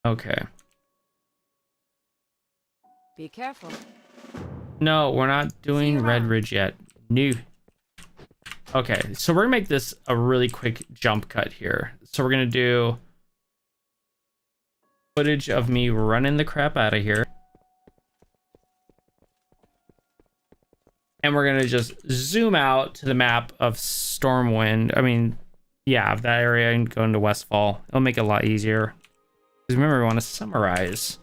Okay. Be careful. No, we're not doing Red Ridge yet. New. Okay, so we're gonna make this a really quick jump cut here. So we're gonna do footage of me running the crap out of here. And we're gonna just zoom out to the map of Stormwind. I mean, yeah, of that area and go into Westfall. It'll make it a lot easier. Because remember, we want to summarize.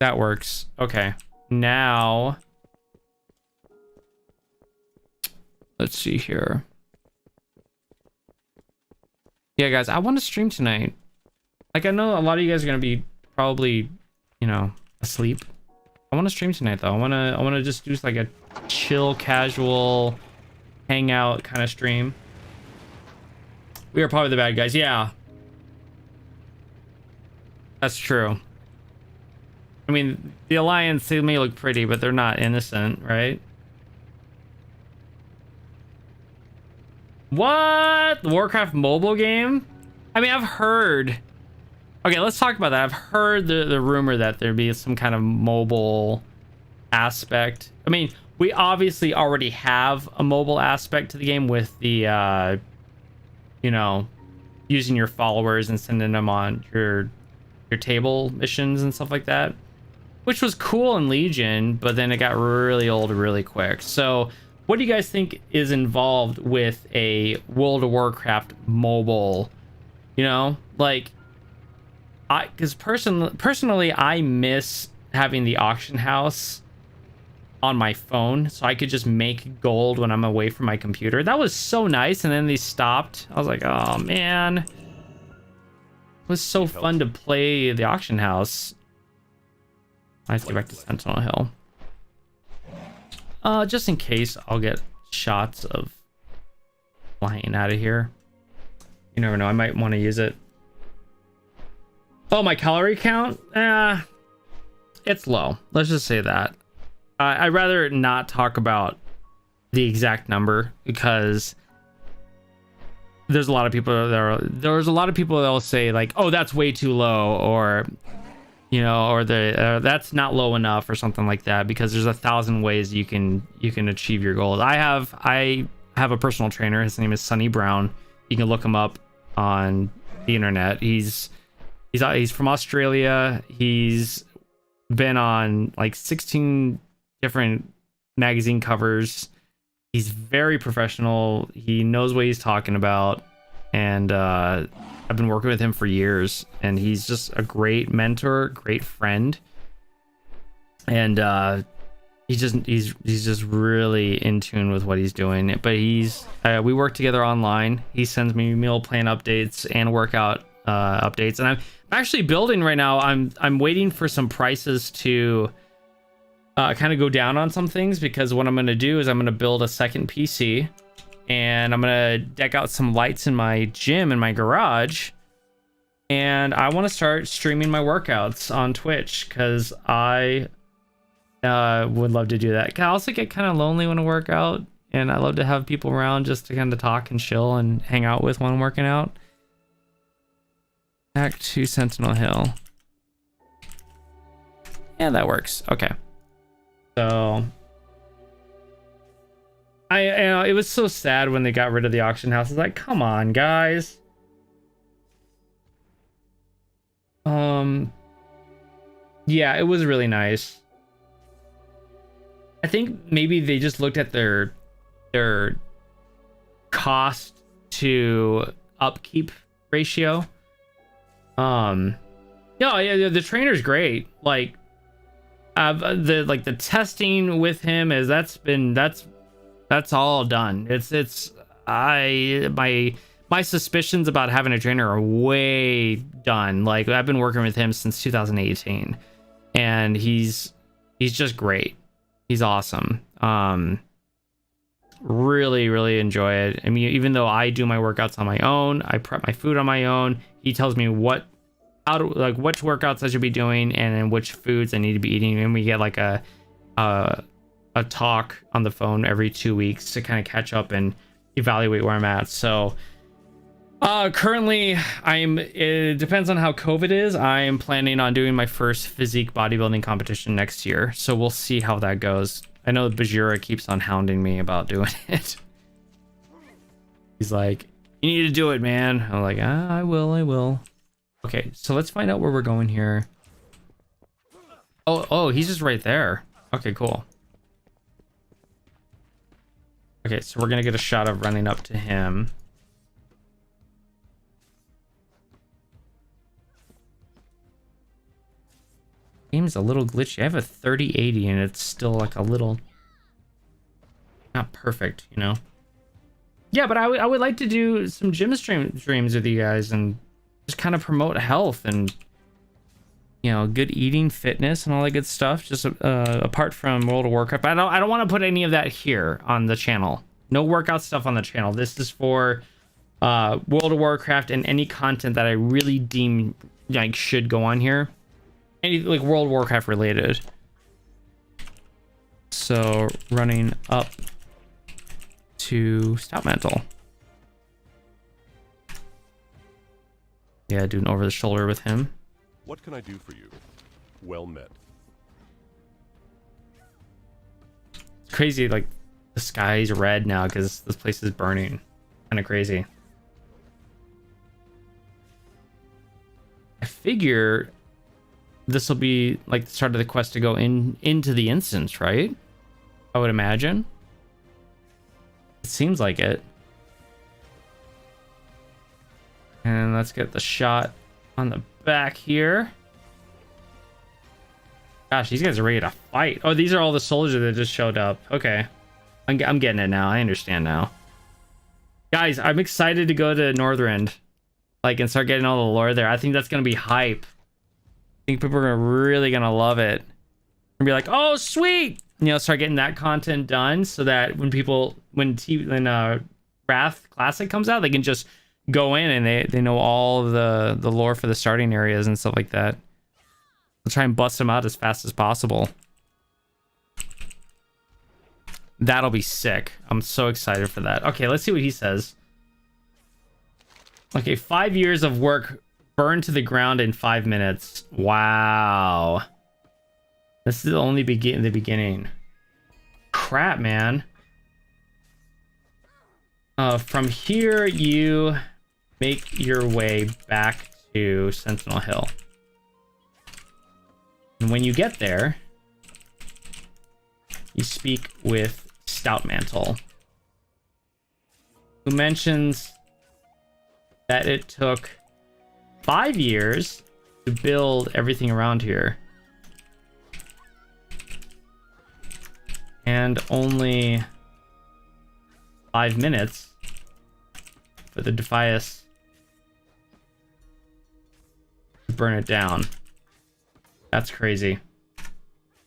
That works. Okay. Now, let's see here. Yeah, guys, I want to stream tonight. Like, I know a lot of you guys are gonna be probably, you know, asleep. I want to stream tonight though. I want to just do like a chill, casual, hangout kind of stream. We are probably the bad guys. Yeah, that's true. I mean, the Alliance, they may look pretty, but they're not innocent, right? What? The Warcraft mobile game? I mean, I've heard. Okay, let's talk about that. I've heard the rumor that there'd be some kind of mobile aspect. I mean, we obviously already have a mobile aspect to the game with the, you know, using your followers and sending them on your table missions and stuff like that, which was cool in Legion, but then it got really old really quick. So what do you guys think is involved with a World of Warcraft mobile? You know, like, because personally, I miss having the auction house on my phone, so I could just make gold when I'm away from my computer. That was so nice, and then they stopped. I was like, oh man, it was so fun to play the auction house. I have to get back to Sentinel Hill. Just in case I'll get shots of flying out of here. You never know, I might want to use it. Oh, my calorie count? It's low. Let's just say that. I'd rather not talk about the exact number because there's a lot of people that will say like, oh, that's way too low, or you know, or that's not low enough, or something like that, because there's 1,000 ways you can achieve your goals. I have a personal trainer. His name is Sonny Brown. You can look him up on the internet. He's from Australia. He's been on like 16 different magazine covers. He's very professional. He knows what he's talking about, and I've been working with him for years, and he's just a great mentor, great friend, and he's just really in tune with what he's doing. But we work together online. He sends me meal plan updates and workout updates, and I'm actually building right now. I'm waiting for some prices to kind of go down on some things, because what I'm going to do is I'm going to build a second PC, and I'm going to deck out some lights in my gym in my garage, and I want to start streaming my workouts on Twitch, because I would love to do that. I also get kind of lonely when I work out, and I love to have people around just to kind of talk and chill and hang out with when I'm working out. Back to Sentinel Hill. Yeah, that works. Okay. So it was so sad when they got rid of the auction house. It's like, come on, guys. Yeah, it was really nice. I think maybe they just looked at their cost to upkeep ratio. Yeah, the trainer's great. Like, the testing with him is that's all done. My suspicions about having a trainer are way done. Like, I've been working with him since 2018, and he's just great. He's awesome. Really, really enjoy it. I mean, even though I do my workouts on my own, I prep my food on my own. He tells me which workouts I should be doing and then which foods I need to be eating. And we get like a talk on the phone every 2 weeks to kind of catch up and evaluate where I'm at. So currently it depends on how COVID is. I am planning on doing my first physique bodybuilding competition next year. So we'll see how that goes. I know Bajura keeps on hounding me about doing it. He's like, you need to do it, man. I'm like, I will. Okay, so let's find out where we're going here. Oh, he's just right there. Okay, cool. Okay, so we're gonna get a shot of running up to him. Game's a little glitchy. I have a 3080 and it's still like a little not perfect, you know. Yeah, but I would like to do some gym streams with you guys and just kind of promote health and, you know, good eating, fitness, and all that good stuff. Just apart from World of Warcraft, I don't want to put any of that here on the channel. No workout stuff on the channel. This is for World of Warcraft and any content that I really deem like should go on here. Any like World of Warcraft related. So running up to Stout Mantle. Yeah, doing over the shoulder with him. What can I do for you? Well met. It's crazy, like the sky's red now because this place is burning. Kind of crazy. I figure this will be like the start of the quest to go into the instance, right? I would imagine. It seems like it. And let's get the shot on the back here. Gosh, these guys are ready to fight. Oh, these are all the soldiers that just showed up. Okay. I'm getting it now. I understand now. Guys, I'm excited to go to Northrend. Like, and start getting all the lore there. I think that's going to be hype. I think people are really going to love it. And be like, oh, sweet! You know, start getting that content done so that when Wrath Classic comes out, they can just go in and they know all of the lore for the starting areas and stuff like that. I'll try and bust them out as fast as possible. That'll be sick. I'm so excited for that. Okay, let's see what he says. Okay, 5 years of work burned to the ground in 5 minutes. Wow. This is only the beginning. Crap, man. From here, you make your way back to Sentinel Hill. And when you get there, you speak with Stout Mantle, who mentions that it took 5 years to build everything around here. And only 5 minutes for the Defias to burn it down. That's crazy.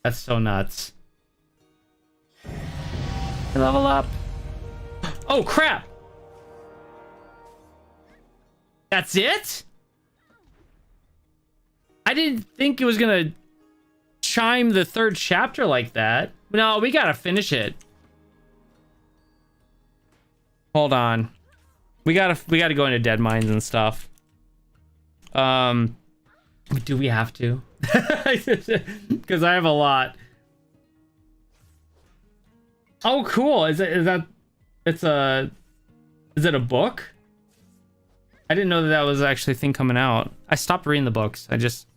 That's so nuts. Level up. Oh, crap. That's it? I didn't think it was gonna chime the 3rd chapter like that. No, we gotta finish it. Hold on. We gotta go into dead mines and stuff. Do we have to? Because I have a lot. Oh, cool. Is it a book? I didn't know that was actually a thing coming out. I stopped reading the books. I just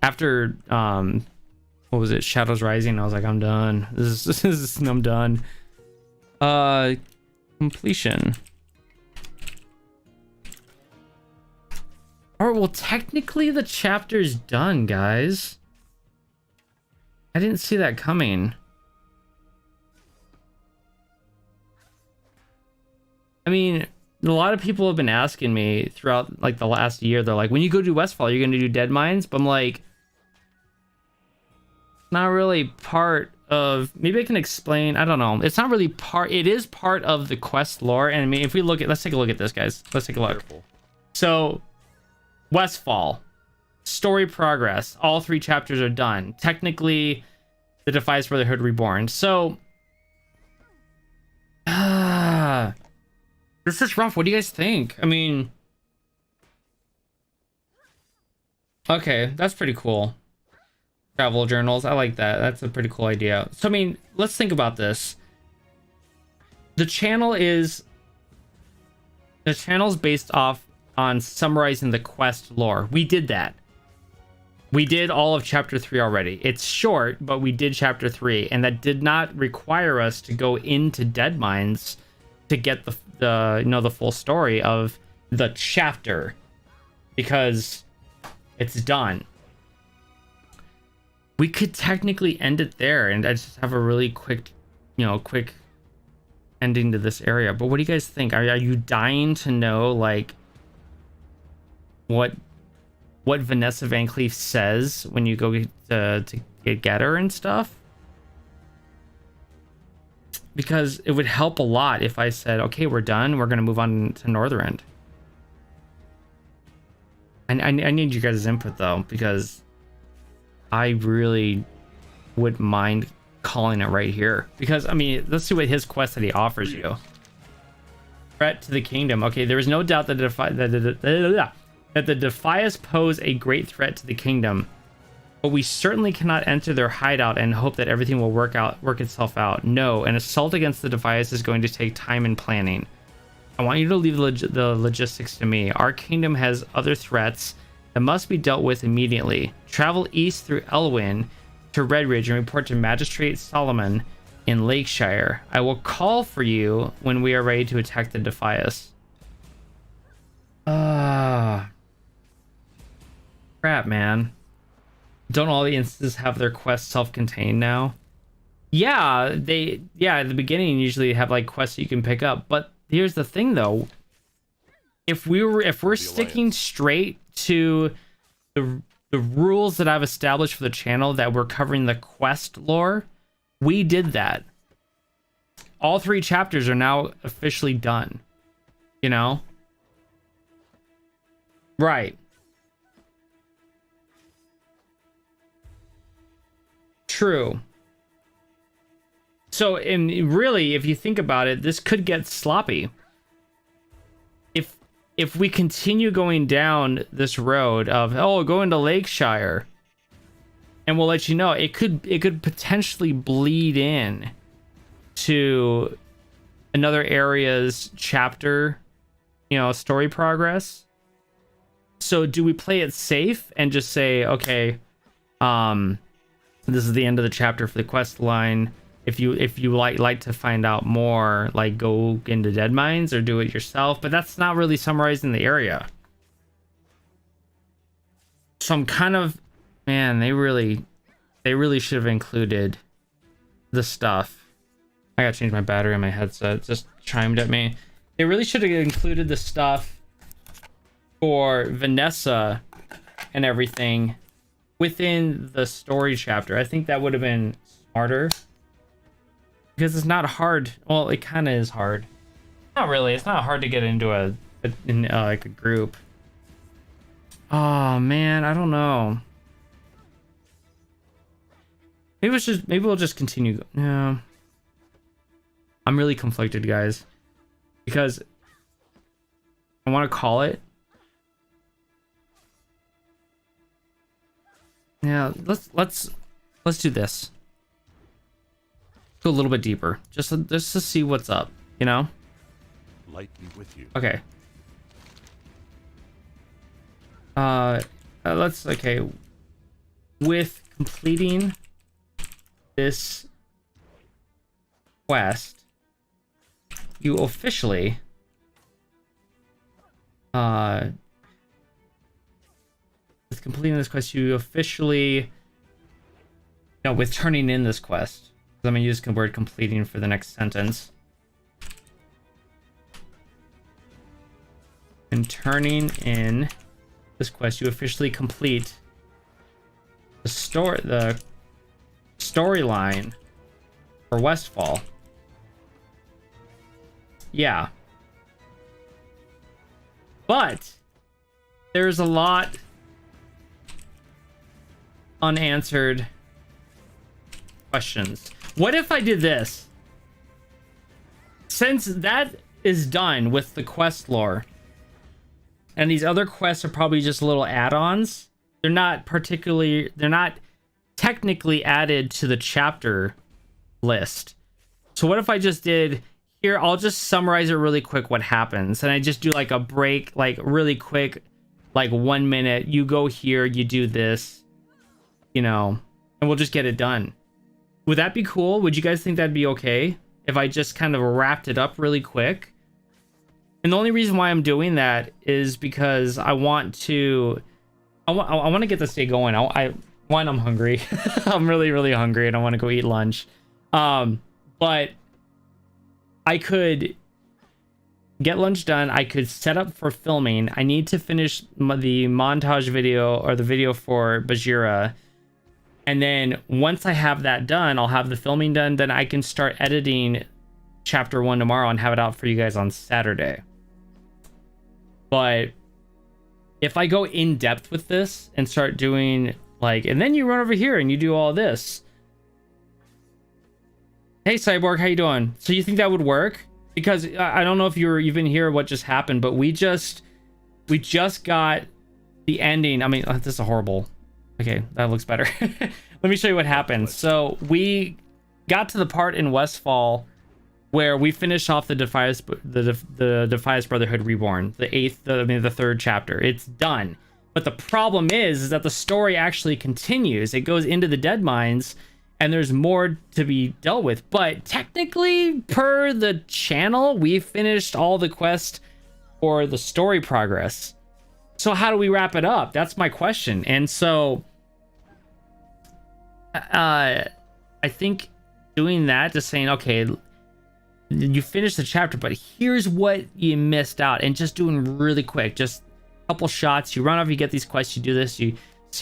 after what was it? Shadows Rising. I was like, I'm done. I'm done. Completion. All right, well, technically the chapter's done, guys. I didn't see that coming. I mean, a lot of people have been asking me throughout like the last year. They're like, when you go to Westfall, you're going to do dead mines? But I'm like, not really part of, maybe I can explain. I don't know. It's not really part. It is part of the quest lore. And I mean, if we look at, let's take a look at this, guys. Let's take a look. Careful. So Westfall, story progress. All 3 chapters are done. Technically, the Defias Brotherhood reborn. So, this is rough. What do you guys think? I mean, okay, that's pretty cool. Travel journals, I like that. That's a pretty cool idea. So, I mean, let's think about this. The channel is based off on summarizing the quest lore. We did that. We did all of chapter 3 already. It's short, but we did chapter 3, and that did not require us to go into dead mines to get the the full story of the chapter, because it's done. We could technically end it there and I just have a really quick ending to this area. But what do you guys think? Are you dying to know like what Vanessa Van Cleef says when you go to get her and stuff? Because it would help a lot if I said, okay, we're done. We're going to move on to Northrend. I need you guys' input, though, because I really wouldn't mind calling it right here. Because, I mean, let's see what his quest that he offers you. Threat to the kingdom. Okay, there is no doubt that the Defias pose a great threat to the kingdom. But we certainly cannot enter their hideout and hope that everything will work itself out. No, an assault against the Defias is going to take time and planning. I want you to leave the logistics to me. Our kingdom has other threats that must be dealt with immediately. Travel east through Elwyn to Redridge and report to Magistrate Solomon in Lakeshire. I will call for you when we are ready to attack the Defias. Crap, man. Don't all the instances have their quests self-contained now? Yeah, at the beginning usually have like quests that you can pick up. But here's the thing, though. If we're sticking straight to the rules that I've established for the channel, that we're covering the quest lore, we did that. All 3 chapters are now officially done. You know? Right. True. So, and really, if you think about it, this could get sloppy. If we continue going down this road of, oh, go into Lakeshire, and we'll let you know, it could potentially bleed in to another area's chapter, story progress. So do we play it safe and just say, okay, this is the end of the chapter for the quest line. If you like to find out more, like go into dead mines or do it yourself, but that's not really summarizing the area. So I'm kind of, man, they really should have included the stuff. I gotta change my battery on my headset. It just chimed at me. They really should have included the stuff for Vanessa and everything within the story chapter. I think that would have been smarter. Because it's not hard. Well, it kind of is hard. Not really. It's not hard to get into like a group. Oh man, I don't know. Maybe we'll just continue. No. I'm really conflicted, guys, because I want to call it. Yeah, let's do this. Go a little bit deeper, just to see what's up, Light be with you. Okay. Okay. With completing this quest, you officially No, with turning in this quest. I'm going to use the word completing for the next sentence. And turning in this quest, you officially complete the storyline for Westfall. Yeah. But there's a lot unanswered questions. What if I did this? Since that is done with the quest lore, and these other quests are probably just little add-ons, they're not technically added to the chapter list. So what if I just did here, I'll just summarize it really quick what happens, and I just do like a break, like really quick, like 1 minute, you go here, you do this, you know, and we'll just get it done. Would that be cool? Would you guys think that'd be okay if I just kind of wrapped it up really quick? And the only reason why I'm doing that is because I want to get this day going. I'm hungry. I'm really hungry and I want to go eat lunch. But I could get lunch done. I could set up for filming. I need to finish the montage video or the video for Bajira. And then once I have that done, I'll have the filming done. Then I can start editing chapter 1 tomorrow and have it out for you guys on Saturday. But if I go in depth with this and start doing like, and then you run over here and you do all this. Hey Cyborg, how you doing? So you think that would work? Because I don't know if you've been here what just happened, but we just got the ending. I mean, this is horrible. Okay, that looks better. Let me show you what happened. So we got to the part in Westfall where we finished off the Defias Brotherhood Reborn, the third chapter. It's done. But the problem is that the story actually continues. It goes into the Dead Mines, and there's more to be dealt with. But technically, per the channel, we finished all the quests for the story progress. So how do we wrap it up? That's my question. And so I think doing that, just saying, okay, you finished the chapter, but here's what you missed out, and just doing really quick, just a couple shots, you run off, you get these quests, you do this, so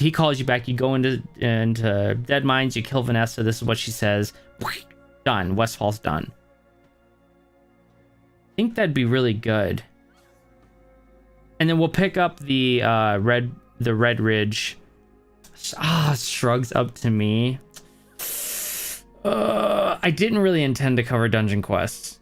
he calls you back, you go into Dead Mines, you kill Vanessa, this is what she says, done, Westfall's done. I think that'd be really good. And then we'll pick up the Red Ridge. Shrugs up to me. I didn't really intend to cover dungeon quests.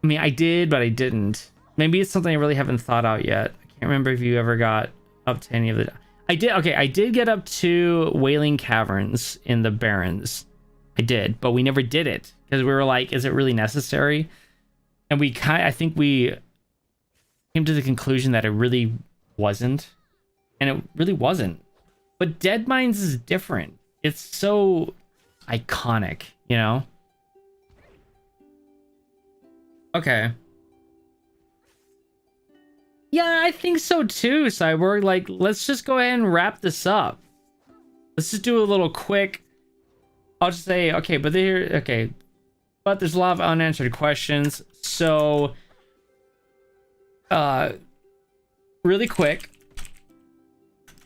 I mean, I did, but I didn't. Maybe it's something I really haven't thought out yet. I can't remember if you ever got up to any of the... I did. Okay, I did get up to Wailing Caverns in the Barrens. I did, but we never did it because we were like, is it really necessary? And I think we came to the conclusion that it really wasn't. And it really wasn't. But Dead Mines is different. It's so iconic, you know? Okay. Yeah, I think so too, Cyborg. Like, let's just go ahead and wrap this up. Let's just do a little quick... I'll just say, okay, but there's a lot of unanswered questions. So, really quick,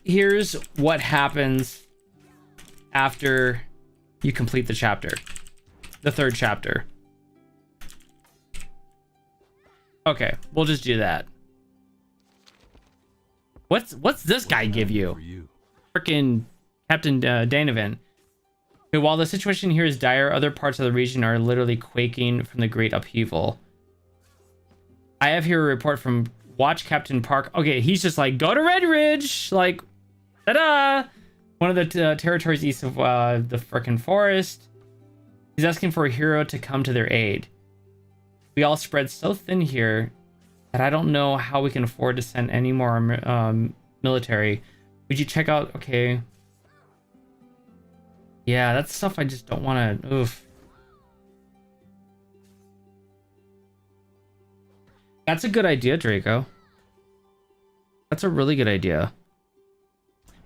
here's what happens after you complete the chapter, the third chapter. Okay, we'll just do that. What's this guy give you? Frickin' Captain Danovan. Okay, while the situation here is dire, other parts of the region are literally quaking from the great upheaval. I have here a report from Watch Captain Park. Okay, he's just like, go to Red Ridge, like, ta-da! One of the territories east of the frickin' forest. He's asking for a hero to come to their aid. We all spread so thin here that I don't know how we can afford to send any more military. Would you check out... Okay. Yeah, that's stuff I just don't want to... Oof. That's a good idea, Draco. That's a really good idea.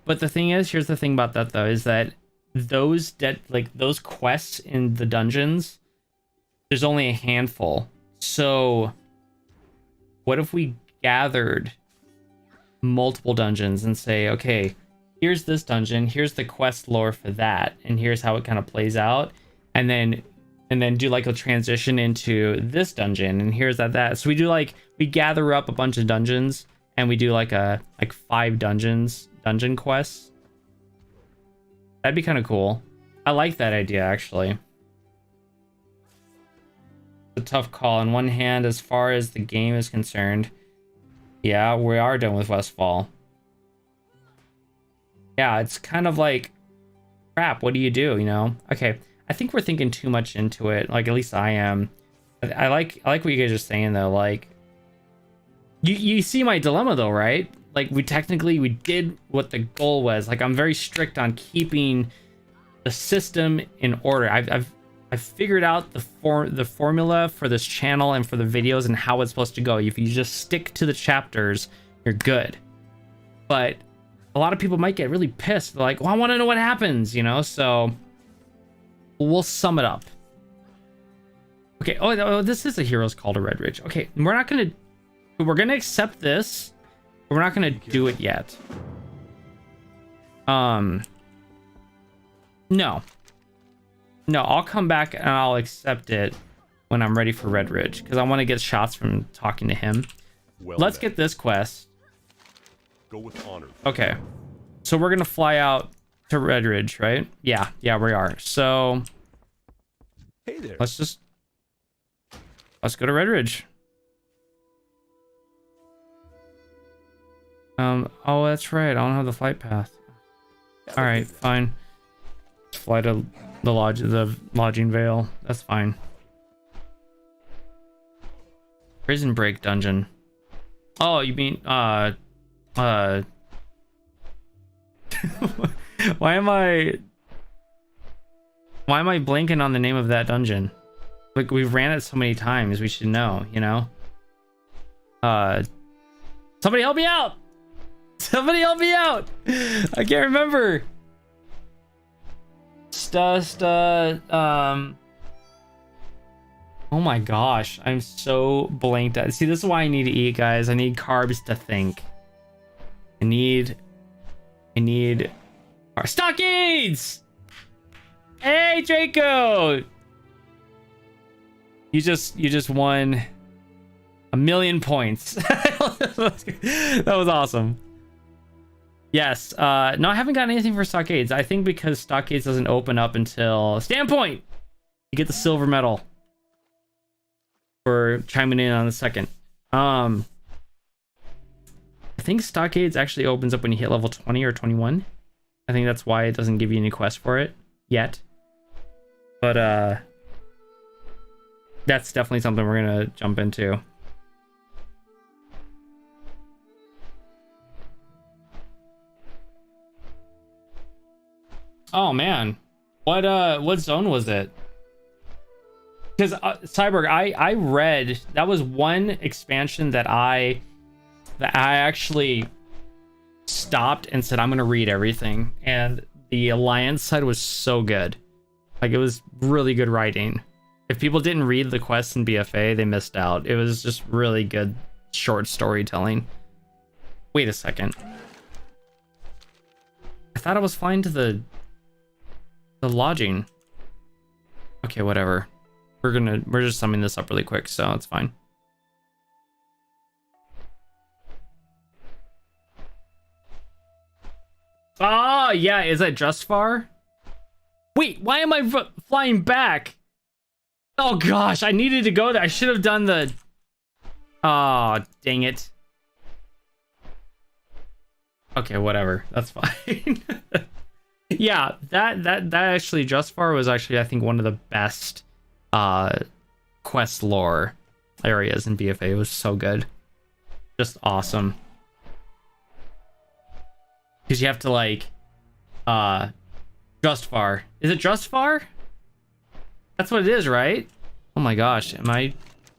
But the thing is, here's the thing about that though, is that those those quests in the dungeons, there's only a handful. So what if we gathered multiple dungeons and say, okay, here's this dungeon, here's the quest lore for that, and here's how it kind of plays out, and then do like a transition into this dungeon, and here's that. So we do like, we gather up a bunch of dungeons and we do like 5 dungeon quests. That'd be kind of cool. I like that idea, actually. It's a tough call. On one hand, as far as the game is concerned, yeah, we are done with Westfall. Yeah, it's kind of like, crap, what do, you know? Okay, I think we're thinking too much into it. Like, at least I am. I like what you guys are saying, though. Like, you see my dilemma, though, right? Like, we did what the goal was. Like, I'm very strict on keeping the system in order. I've figured out the formula for this channel and for the videos and how it's supposed to go. If you just stick to the chapters, you're good. But a lot of people might get really pissed. They're like, well, I want to know what happens, you know? So we'll sum it up. Okay. Oh, this is a Hero's Call to Red Ridge. Okay, we're gonna accept this, but we're not gonna do it yet. No, I'll come back and I'll accept it when I'm ready for Red Ridge, because I want to get shots from talking to him. Well, let's get this quest. Go with honor. Okay, so we're gonna fly out to Red Ridge, right? Yeah, we are. So Hey there. let's go to Red Ridge. Oh, that's right. I don't have the flight path. All right, fine. Fly to the lodging vale. That's fine. Prison break dungeon. Oh, you mean why am I blanking on the name of that dungeon? Like, we've ran it so many times, we should know, you know? Somebody help me out! Somebody help me out! I can't remember. Oh my gosh, I'm so blanked out. See, this is why I need to eat, guys. I need carbs to think. I need stockades! Hey, Draco! You just won 1,000,000 points. That was awesome. Yes. No, I haven't gotten anything for stockades. I think because stockades doesn't open up until standpoint. You get the silver medal for chiming in on the second. I think stockades actually opens up when you hit level 20 or 21. I think that's why it doesn't give you any quest for it yet. But that's definitely something we're gonna jump into. Oh man, what zone was it? Because Cyborg, I read that was one expansion that I actually stopped and said I'm gonna read everything, and the Alliance side was so good. Like, it was really good writing. If people didn't read the quests in BFA, they missed out. It was just really good short storytelling. Wait a second. I thought I was flying to the lodging. Okay, whatever. We're just summing this up really quick, so it's fine. Ah, yeah, is that just far? Wait, why am I flying back? Oh gosh, I needed to go there. I should have done the... Oh, dang it. Okay, whatever. That's fine. Yeah, that actually, just far was actually, I think, one of the best quest lore areas in BFA. It was so good. Just awesome. Because you have to, like, just far. Is it just far? That's what it is, right? Oh my gosh, am I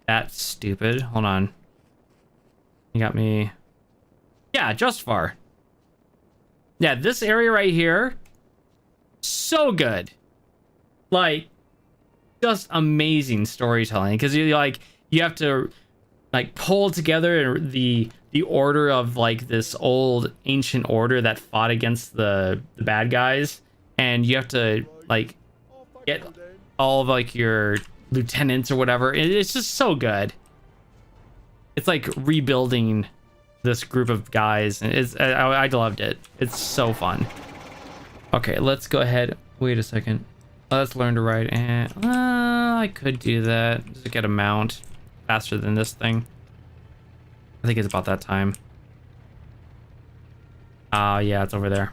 that stupid? Hold on. You got me. Yeah, just far. Yeah, this area right here, so good. Like, just amazing storytelling, because you have to like pull together the order of like this old ancient order that fought against the bad guys, and you have to like get all of like your lieutenants or whatever. It's just so good. It's like rebuilding this group of guys, and I loved it. It's so fun. Okay, let's go ahead. Wait a second. Let's learn to ride. And I could do that. Just get a mount faster than this thing. I think it's about that time. Yeah, it's over there.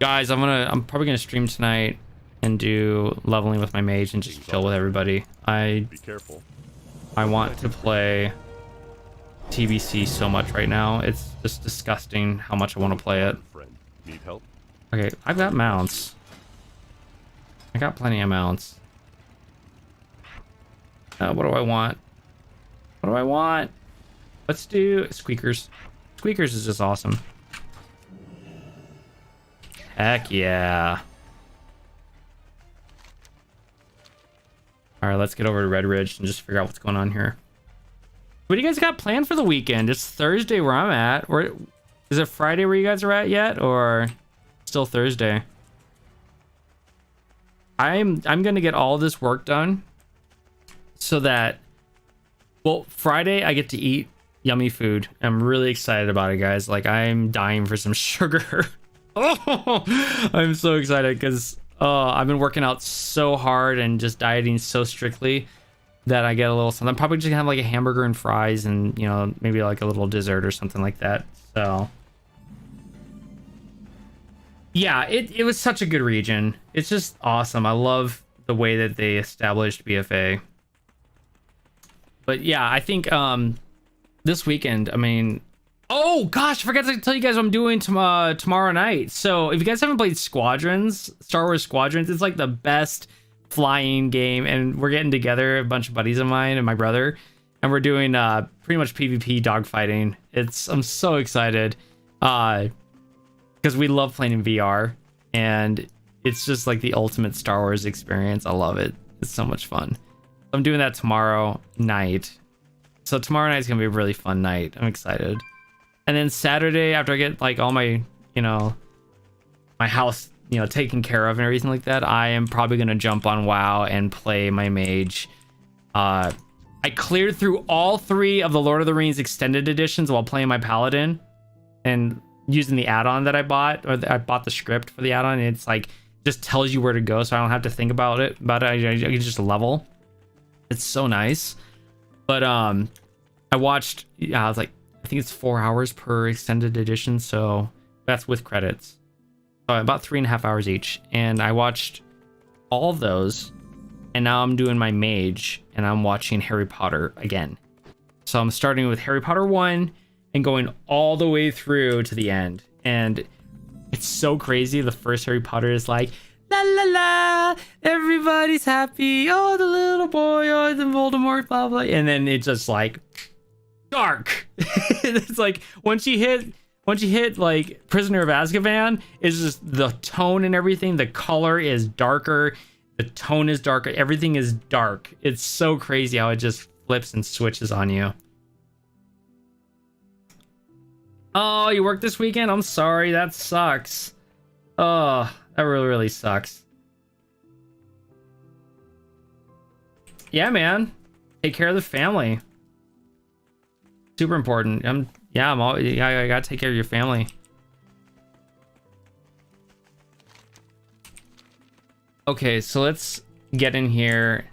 Guys, I'm probably gonna stream tonight and do leveling with my mage and just chill with everybody. Be careful. I want to play TBC so much right now. It's just disgusting how much I want to play it. Friend, need help? Okay, I've got mounts. I got plenty of mounts. What do I want? What do I want? Let's do squeakers. Squeakers is just awesome. Heck yeah. All right, let's get over to Red Ridge and just figure out what's going on here. What do you guys got planned for the weekend? It's Thursday where I'm at. Is it Friday where you guys are at yet, or still Thursday? I'm gonna get all this work done so that, well, Friday I get to eat yummy food. I'm really excited about it, guys. Like, I'm dying for some sugar. Oh, I'm so excited because I've been working out so hard and just dieting so strictly that I get a little something. I'm probably just gonna have like a hamburger and fries and, you know, maybe like a little dessert or something like that. So yeah, it was such a good region. It's just awesome. I love the way that they established BFA. But yeah, I think this weekend, I mean, oh gosh, I forgot to tell you guys what I'm doing tomorrow night. So if you guys haven't played Squadrons, Star Wars Squadrons, it's like the best flying game, and we're getting together, a bunch of buddies of mine and my brother, and we're doing pretty much PvP dogfighting. I'm so excited because we love playing in VR, and it's just like the ultimate Star Wars experience. I love it. It's so much fun. I'm doing that tomorrow night. So tomorrow night's gonna be a really fun night. I'm excited. And then Saturday, after I get like all my, you know, my house, you know, taken care of and everything like that, I am probably gonna jump on WoW and play my mage. I cleared through all 3 of the Lord of the Rings extended editions while playing my paladin and using the add-on that I bought, or I bought the script for the add-on, and it's like just tells you where to go, so I don't have to think about it. I can just level. It's so nice. But I watched, I was like, I think it's 4 hours per extended edition, so that's with credits. So about 3.5 hours each, and I watched all of those, and now I'm doing my mage, and I'm watching Harry Potter again. So I'm starting with Harry Potter 1 and going all the way through to the end, and it's so crazy. The first Harry Potter is like, la la la, everybody's happy, oh the little boy, oh the Voldemort, blah blah, and then it's just like dark. It's like once you hit like Prisoner of Azkaban, it's just the tone and everything, the color is darker, the tone is darker, everything is dark. It's so crazy how it just flips and switches on you. Oh, you work this weekend? I'm sorry, that sucks. Oh, that really sucks. Yeah, man, take care of the family. Super important. I gotta take care of your family. Okay, so let's get in here.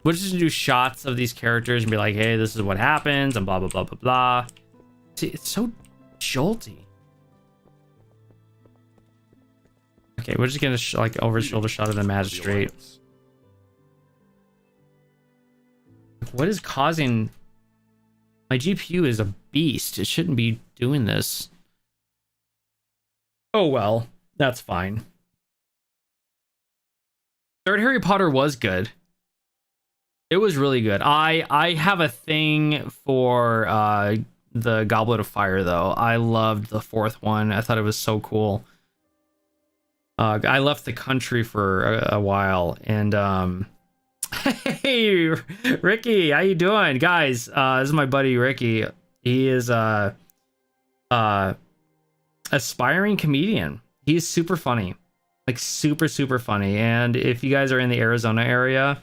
We'll just do shots of these characters and be like, hey, this is what happens, and blah blah blah blah blah. See, it's so jolty. Okay, we're just gonna like over shoulder shot of the magistrate. What is causing? My GPU is a beast. It shouldn't be doing this. Oh well, that's fine. Third Harry Potter was good. It was really good. I have a thing for the Goblet of Fire though. I loved the fourth one. I thought it was so cool. I left the country for a while, and hey, Ricky, how you doing, guys? This is my buddy Ricky. He is aspiring comedian. He's super funny, like super funny. And if you guys are in the Arizona area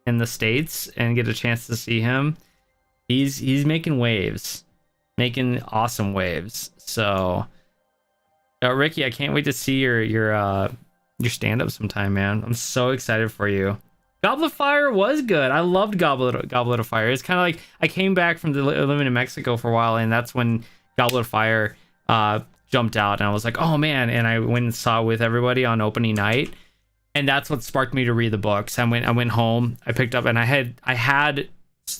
in the States and get a chance to see him, he's making waves, making awesome waves. So Ricky, I can't wait to see your stand-up sometime, man. I'm so excited for you. Goblet of Fire was good. I loved Goblet of Fire. It's kind of like I came back from living in Mexico for a while, and that's when Goblet of Fire jumped out, and I was like, oh man. And I went and saw it with everybody on opening night, and that's what sparked me to read the books. I went home, I picked up, and I had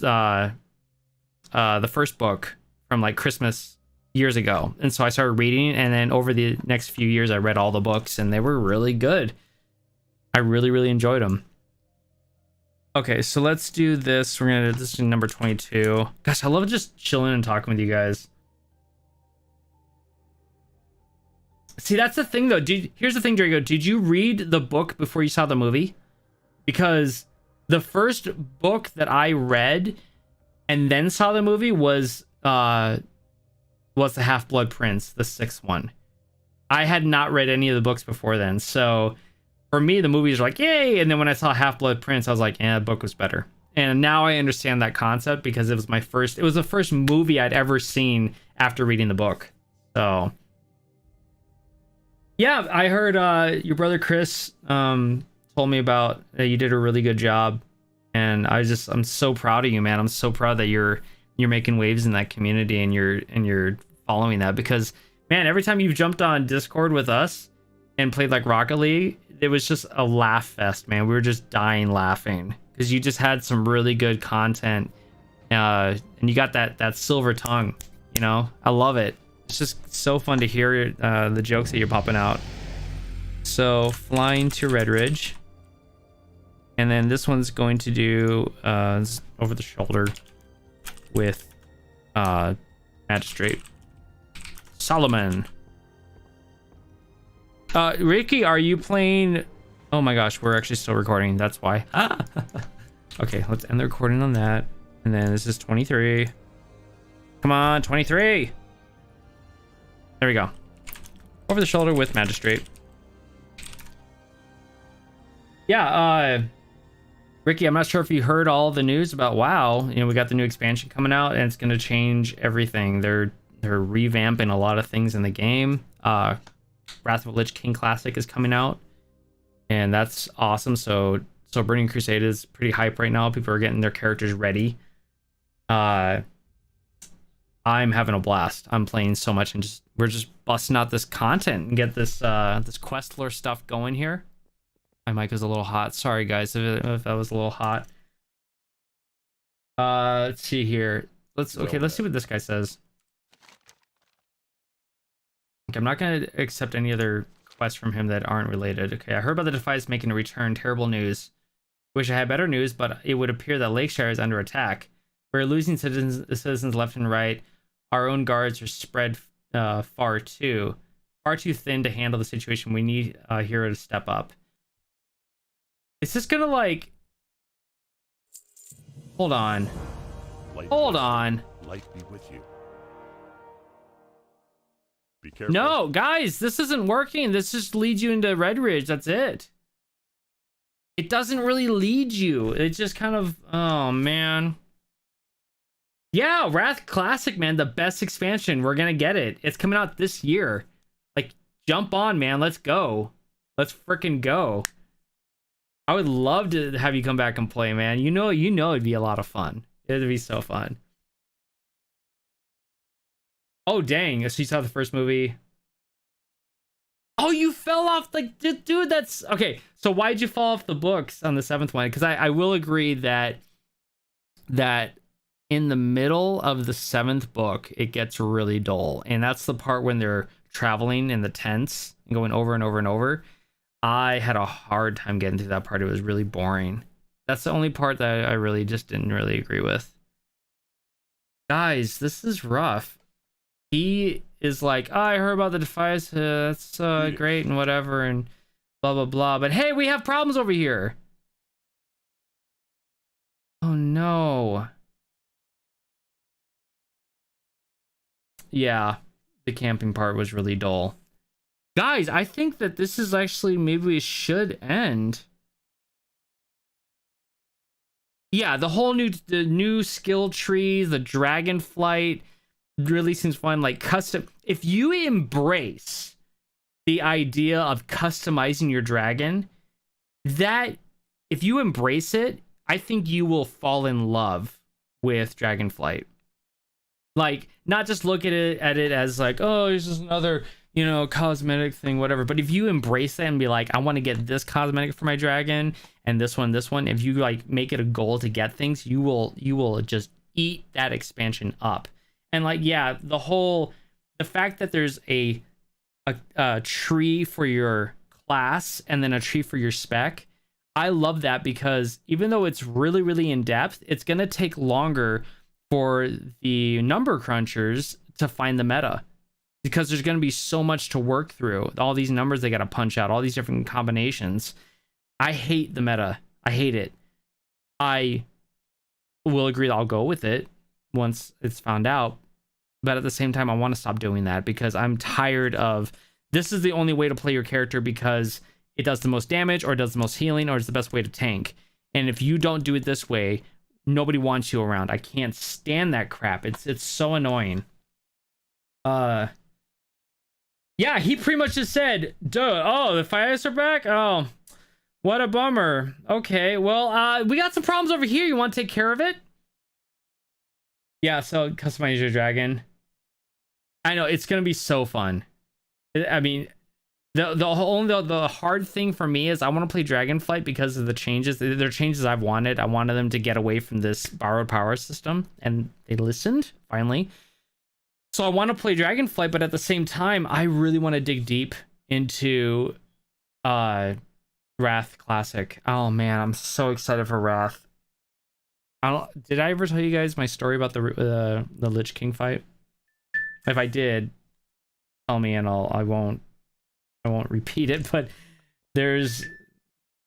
the first book from like Christmas years ago, and so I started reading, and then over the next few years I read all the books, and they were really good. I really enjoyed them. Okay, so let's do this. This is number 22. Gosh, I love just chilling and talking with you guys. See, that's the thing though. Here's the thing, Drago. Did you read the book before you saw the movie? Because the first book that I read and then saw the movie was the Half-Blood Prince, the sixth one. I had not read any of the books before then, so for me the movies were like yay, and then when I saw Half-Blood Prince I was like, the book was better. And now I understand that concept because it was the first movie I'd ever seen after reading the book. So yeah, I heard your brother Chris told me about that you did a really good job, and I'm so proud of you, man. I'm so proud that you're making waves in that community, and you're following that, because man, every time you've jumped on Discord with us and played like Rocket League, it was just a laugh fest, man. We were just dying laughing because you just had some really good content, and you got that silver tongue, you know. I love it. It's just so fun to hear the jokes that you're popping out. So flying to Red Ridge, and then this one's going to do over the shoulder with Magistrate Solomon. Ricky, are you playing? Oh my gosh, we're actually still recording. That's why. Okay, let's end the recording on that. And then this is 23. Come on, 23. There we go. Over the shoulder with Magistrate. Yeah, Ricky, I'm not sure if you heard all the news about WoW. You know, we got the new expansion coming out, and it's going to change everything. They're revamping a lot of things in the game. Wrath of the Lich King Classic is coming out, and that's awesome. So Burning Crusade is pretty hype right now. People are getting their characters ready. I'm having a blast. I'm playing so much, and we're just busting out this content and get this quest lore stuff going here. My mic is a little hot. Sorry guys if that was a little hot. Let's see here. Let's see what this guy says. Okay, I'm not gonna accept any other quests from him that aren't related. Okay, I heard about the Defiance making a return. Terrible news. Wish I had better news, but it would appear that Lakeshire is under attack. We're losing citizens left and right. Our own guards are spread far too thin to handle the situation. We need a hero to step up. Is this gonna like? Hold on. Hold on. Light be with you. Be careful. No, guys, this isn't working. This just leads you into Red Ridge. That's it. It doesn't really lead you. It's just kind of, oh man. Yeah, Wrath Classic, man, the best expansion. We're gonna get it. It's coming out this year. Like, jump on, man. Let's go. Let's freaking go. I would love to have you come back and play, man. You know, it'd be a lot of fun. It'd be so fun. Oh, dang. So you saw the first movie. Oh, you fell off. Like, dude, that's... Okay, so why'd you fall off the books on the seventh one? Because I will agree that in the middle of the seventh book, it gets really dull. And that's the part when they're traveling in the tents and going over and over and over. I had a hard time getting through that part. It was really boring. That's the only part that I really just didn't really agree with. Guys, this is rough. He is like, oh, I heard about the Defiance, that's great and whatever and blah blah blah, but hey, we have problems over here. Oh no. Yeah, the camping part was really dull. Guys, I think that this is actually, maybe we should end. Yeah, the new skill tree, the dragon flight really seems fun. Like custom, if you embrace the idea of customizing your dragon, that if you embrace it, I think you will fall in love with Dragonflight. Like, not just look at it as like, oh, it's just another, you know, cosmetic thing, whatever. But if you embrace that and be like, I want to get this cosmetic for my dragon and this one, if you like make it a goal to get things, you will just eat that expansion up. And like, yeah, the fact that there's a tree for your class and then a tree for your spec, I love that, because even though it's really, really in depth, it's going to take longer for the number crunchers to find the meta, because there's going to be so much to work through. All these numbers they got to punch out, all these different combinations. I hate the meta. I hate it. I will agree that I'll go with it once it's found out. But at the same time, I want to stop doing that, because I'm tired of, this is the only way to play your character because it does the most damage, or it does the most healing, or it's the best way to tank. And if you don't do it this way, nobody wants you around. I can't stand that crap. It's so annoying. Yeah, he pretty much just said, duh, oh, the fires are back? Oh, what a bummer. Okay, well, we got some problems over here. You want to take care of it? Yeah, so customize your dragon. I know, it's going to be so fun. I mean, the hard thing for me is I want to play Dragonflight because of the changes. They're changes I've wanted. I wanted them to get away from this borrowed power system, and they listened, finally. So I want to play Dragonflight, but at the same time, I really want to dig deep into Wrath Classic. Oh man, I'm so excited for Wrath. Did I ever tell you guys my story about the Lich King fight? If I did, tell me and I won't repeat it, but there's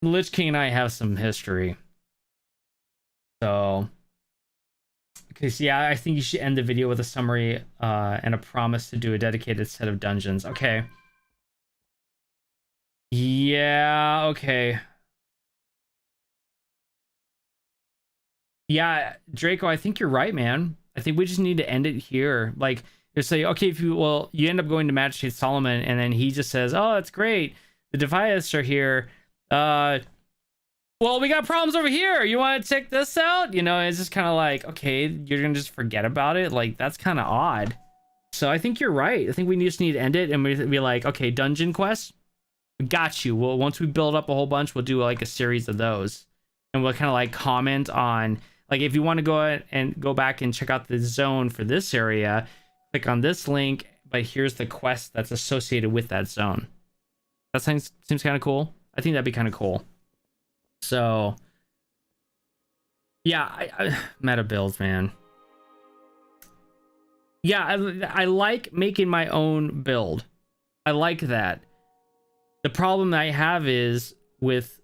Lich King and I have some history. So, because yeah, I think you should end the video with a summary and a promise to do a dedicated set of dungeons. Okay. Yeah, okay. Yeah, Draco, I think you're right, man. I think we just need to end it here. Like, you say, okay, you end up going to Magistrate Solomon, and then he just says, oh, that's great, the Defiants are here. Well, we got problems over here. You want to check this out? You know, it's just kind of like, okay, you're gonna just forget about it. Like, that's kind of odd. So I think you're right. I think we just need to end it, and we be like, okay, dungeon quest, got you. Well, once we build up a whole bunch, we'll do like a series of those, and we'll kind of like comment on, like, if you want to go back and check out the zone for this area, click on this link, but here's the quest that's associated with that zone. That seems kind of cool. I think that'd be kind of cool. So, yeah, I meta builds, man. Yeah, I like making my own build. I like that. The problem I have is with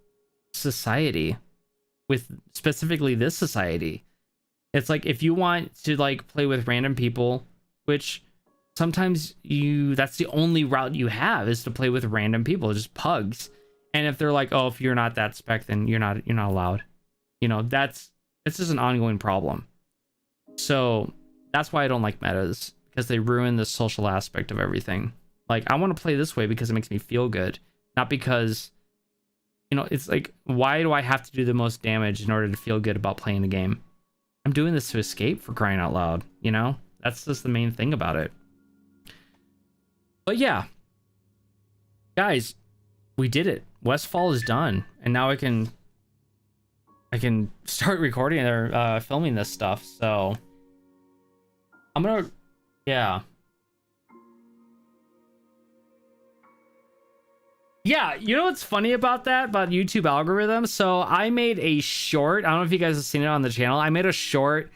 society, with specifically this society. It's like, if you want to like play with random people, which sometimes that's the only route you have, is to play with random people, just pugs. And if they're like, oh, if you're not that spec, then you're not allowed. You know, it's just an ongoing problem. So that's why I don't like metas, because they ruin the social aspect of everything. Like, I want to play this way because it makes me feel good, not because, you know, it's like, why do I have to do the most damage in order to feel good about playing the game? I'm doing this to escape, for crying out loud, you know? That's just the main thing about it. But yeah, guys, we did it. Westfall is done, and now I can start recording or filming this stuff. So I'm gonna, yeah, you know what's funny about that, about YouTube algorithms? So I made a short, I don't know if you guys have seen it on the channel, I made a short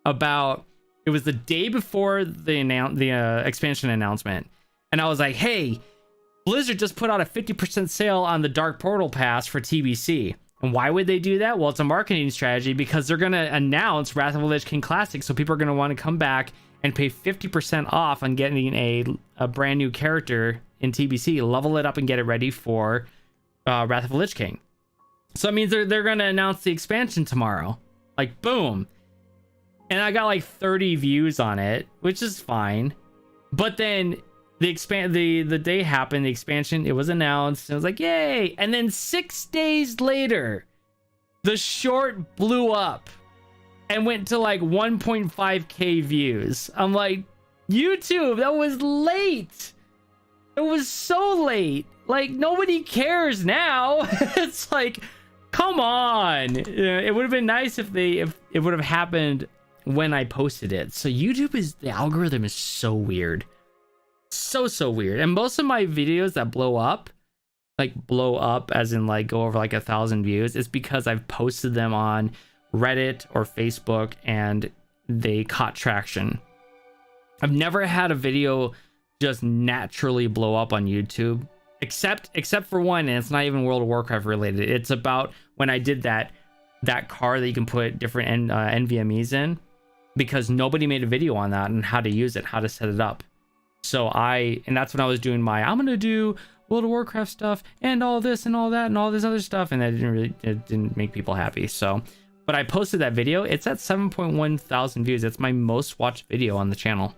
about It was the day before the expansion announcement, and I was like, "Hey, Blizzard just put out a 50% sale on the Dark Portal Pass for TBC." And why would they do that? Well, it's a marketing strategy because they're going to announce Wrath of the Lich King Classic, so people are going to want to come back and pay 50% off on getting a brand new character in TBC, level it up, and get it ready for Wrath of the Lich King. So that means they're going to announce the expansion tomorrow. Like, boom. And I got like 30 views on it, which is fine. But then the day happened, the expansion, it was announced. It was like, yay. And then 6 days later, the short blew up and went to like 1.5k views. I'm like, YouTube, that was late. It was so late. Like, nobody cares now. It's like, come on. It would have been nice if it would have happened when I posted it. So YouTube the algorithm is so weird. So weird. And most of my videos that blow up as in like go over like 1,000 views, it's because I've posted them on Reddit or Facebook and they caught traction. I've never had a video just naturally blow up on YouTube, except for one, and it's not even World of Warcraft related. It's about when I did that car that you can put different NVMEs in, because nobody made a video on that and how to use it, how to set it up. So and that's when I was doing I'm gonna do World of Warcraft stuff and all this and all that and all this other stuff, and it didn't make people happy. So, but I posted that video. It's at 7.1 thousand views. It's my most watched video on the channel.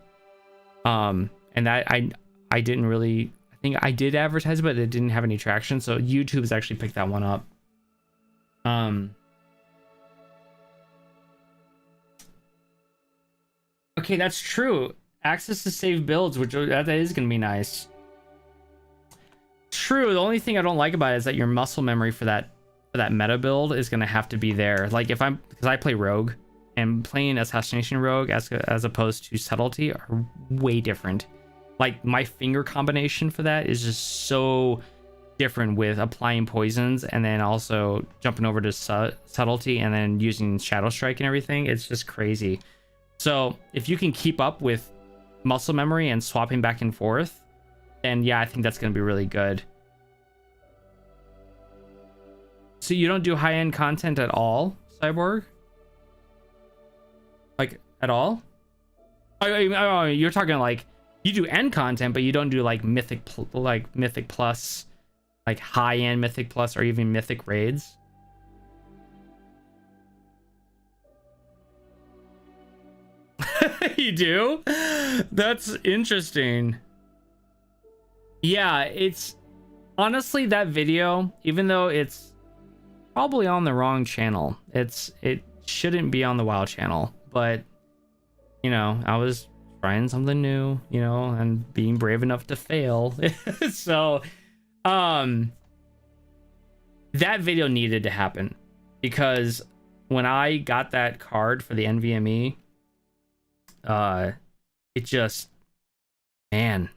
And that I didn't really, I think I did advertise, but it didn't have any traction. So YouTube has actually picked that one up. Okay, that's true. Access to save builds, which that is going to be nice. True. The only thing I don't like about it is that your muscle memory for that meta build is going to have to be there. Like because I play Rogue, and playing Assassination Rogue as opposed to Subtlety are way different. Like my finger combination for that is just so different with applying poisons and then also jumping over to Subtlety and then using Shadow Strike and everything. It's just crazy. So if you can keep up with muscle memory and swapping back and forth, then yeah, I think that's going to be really good. So you don't do high-end content at all, Cyborg? Like, at all? You're talking like, you do end content, but you don't do like Mythic Plus, like high-end Mythic Plus, or even Mythic raids? You do? That's interesting. Yeah, it's honestly that video, even though it's probably on the wrong channel, it shouldn't be on the WoW channel, but you know, I was trying something new, you know, and being brave enough to fail. So that video needed to happen, because when I got that card for the NVMe, it just, man,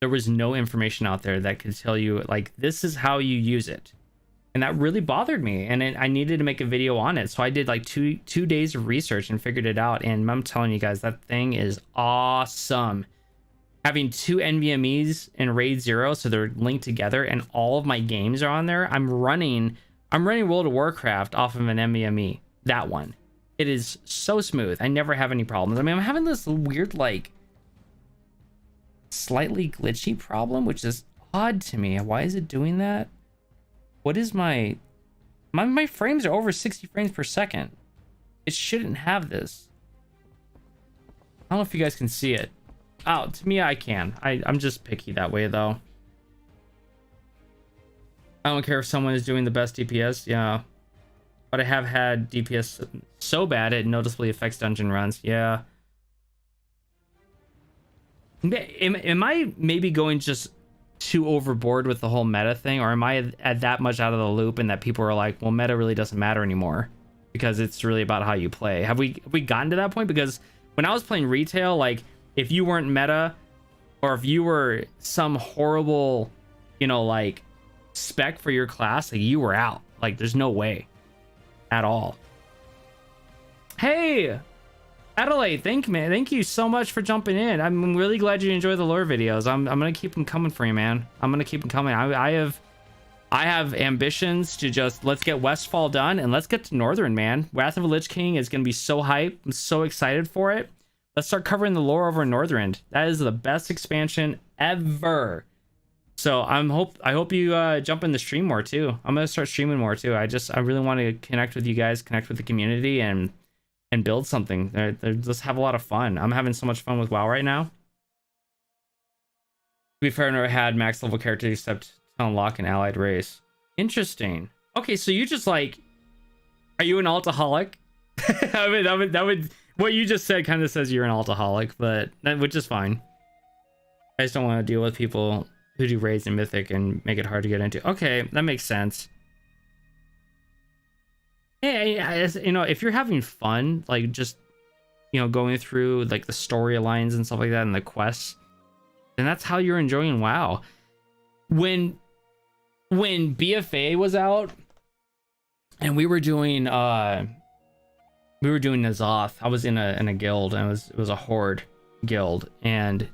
there was no information out there that could tell you like, this is how you use it. And that really bothered me, and I needed to make a video on it. So I did like two days of research and figured it out. And I'm telling you guys, that thing is awesome. Having 2 NVMEs in RAID 0, so they're linked together, and all of my games are on there. I'm running World of Warcraft off of an NVMe. That one. It is so smooth. I never have any problems. I mean, I'm having this weird, like, slightly glitchy problem, which is odd to me. Why is it doing that? What is my frames are over 60 frames per second. It shouldn't have this. I don't know if you guys can see it. Oh, to me, I can. I'm just picky that way, though. I don't care if someone is doing the best DPS. Yeah. But I have had DPS so bad it noticeably affects dungeon runs. Yeah. Am I maybe going just too overboard with the whole meta thing, or am I at that much out of the loop and that people are like, well, meta really doesn't matter anymore because it's really about how you play? Have we gotten to that point? Because when I was playing retail, like, if you weren't meta, or if you were some horrible, you know, like, spec for your class, like, you were out. Like, there's no way at all. Hey, Adelaide, thank you so much for jumping in. I'm really glad you enjoy the lore videos. I'm gonna keep them coming for you, man. I'm gonna keep them coming. I have ambitions to just let's get Westfall done and let's get to Northern, man. Wrath of a Lich King is gonna be so hype. I'm so excited for it. Let's start covering the lore over in Northern. That is the best expansion ever. So I hope you jump in the stream more too. I'm gonna start streaming more too. I really want to connect with you guys, connect with the community, and build something. Let's have a lot of fun. I'm having so much fun with WoW right now. To be fair, I never had max level characters except to unlock an allied race. Interesting. Okay, so you just like, are you an altaholic? I mean, that would what you just said kind of says you're an altaholic, but which is fine. I just don't want to deal with people who do raids in Mythic and make it hard to get into. Okay, that makes sense. Hey, you know, if you're having fun, like just, you know, going through like the storylines and stuff like that and the quests, then that's how you're enjoying WoW. When BFA was out and we were doing N'Zoth, I was in a guild, and it was a horde guild, and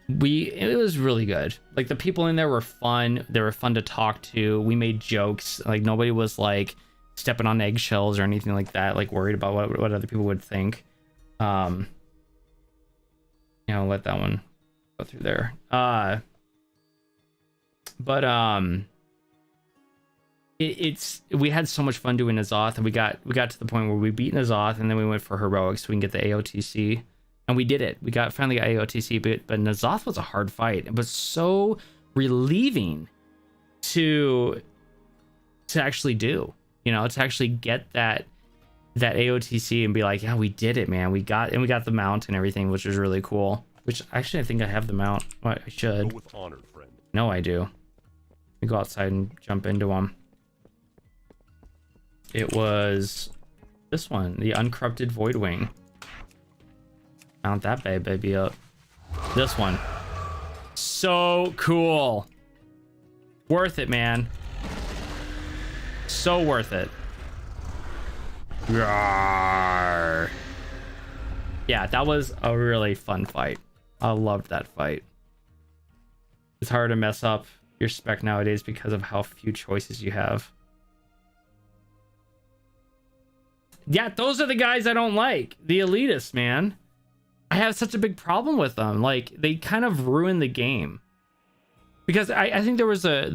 it was really good. Like the people in there were fun. They were fun to talk to. We made jokes. Like nobody was like stepping on eggshells or anything like that, like worried about what other people would think. You know, let that one go through there. We had so much fun doing N'Zoth, and we got to the point where we beat N'Zoth, and then we went for heroics so we can get the AOTC, and we did it. We finally got AOTC, but N'Zoth was a hard fight. It was so relieving to actually do. You know, to actually get that AOTC and be like, yeah, we did it, man. We got the mount and everything, which was really cool. Which actually, I think I have the mount. Well, I should. Go with honor, friend. No, I do. We go outside and jump into them. It was this one, the Uncorrupted Voidwing. Mount that baby up. This one. So cool. Worth it, man. So worth it. Rawr. Yeah, that was a really fun fight. I loved that fight. It's hard to mess up your spec nowadays because of how few choices you have. Yeah, those are the guys I don't like. The elitists, man. I have such a big problem with them. Like, they kind of ruin the game. Because I think there was a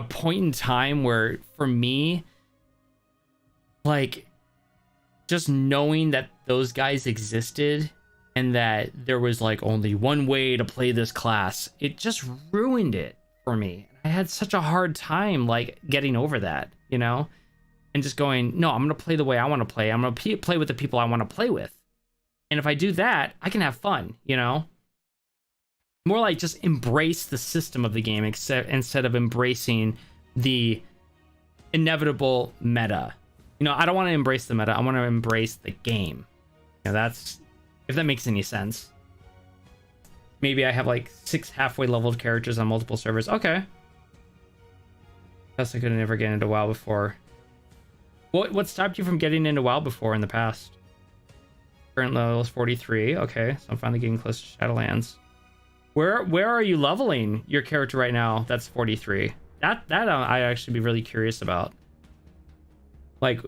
point in time where, for me, like, just knowing that those guys existed and that there was like only one way to play this class, it just ruined it for me. I had such a hard time like getting over that, you know, and just going, no, I'm gonna play the way I want to play. I'm gonna play with the people I want to play with, and if I do that, I can have fun, you know. More like just embrace the system of the game, instead of embracing the inevitable meta. You know, I don't want to embrace the meta. I want to embrace the game. You know, that's, if that makes any sense. Maybe I have like 6 halfway leveled characters on multiple servers. Okay. Guess I could never get into WoW before. What stopped you from getting into WoW before in the past? Current level is 43. Okay, so I'm finally getting close to Shadowlands. Where are you leveling your character right now? That's 43. That I actually be really curious about. Like,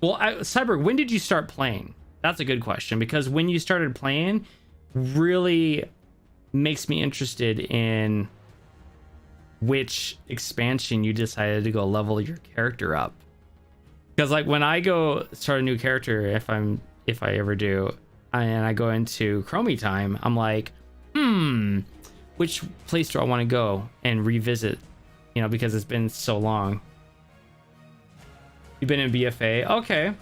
well, Cyber, when did you start playing? That's a good question, because when you started playing really makes me interested in which expansion you decided to go level your character up. Because like when I go start a new character, if I ever do, and I go into Chromie time, I'm like, which place do I want to go and revisit? You know, because it's been so long. You've been in BFA, okay.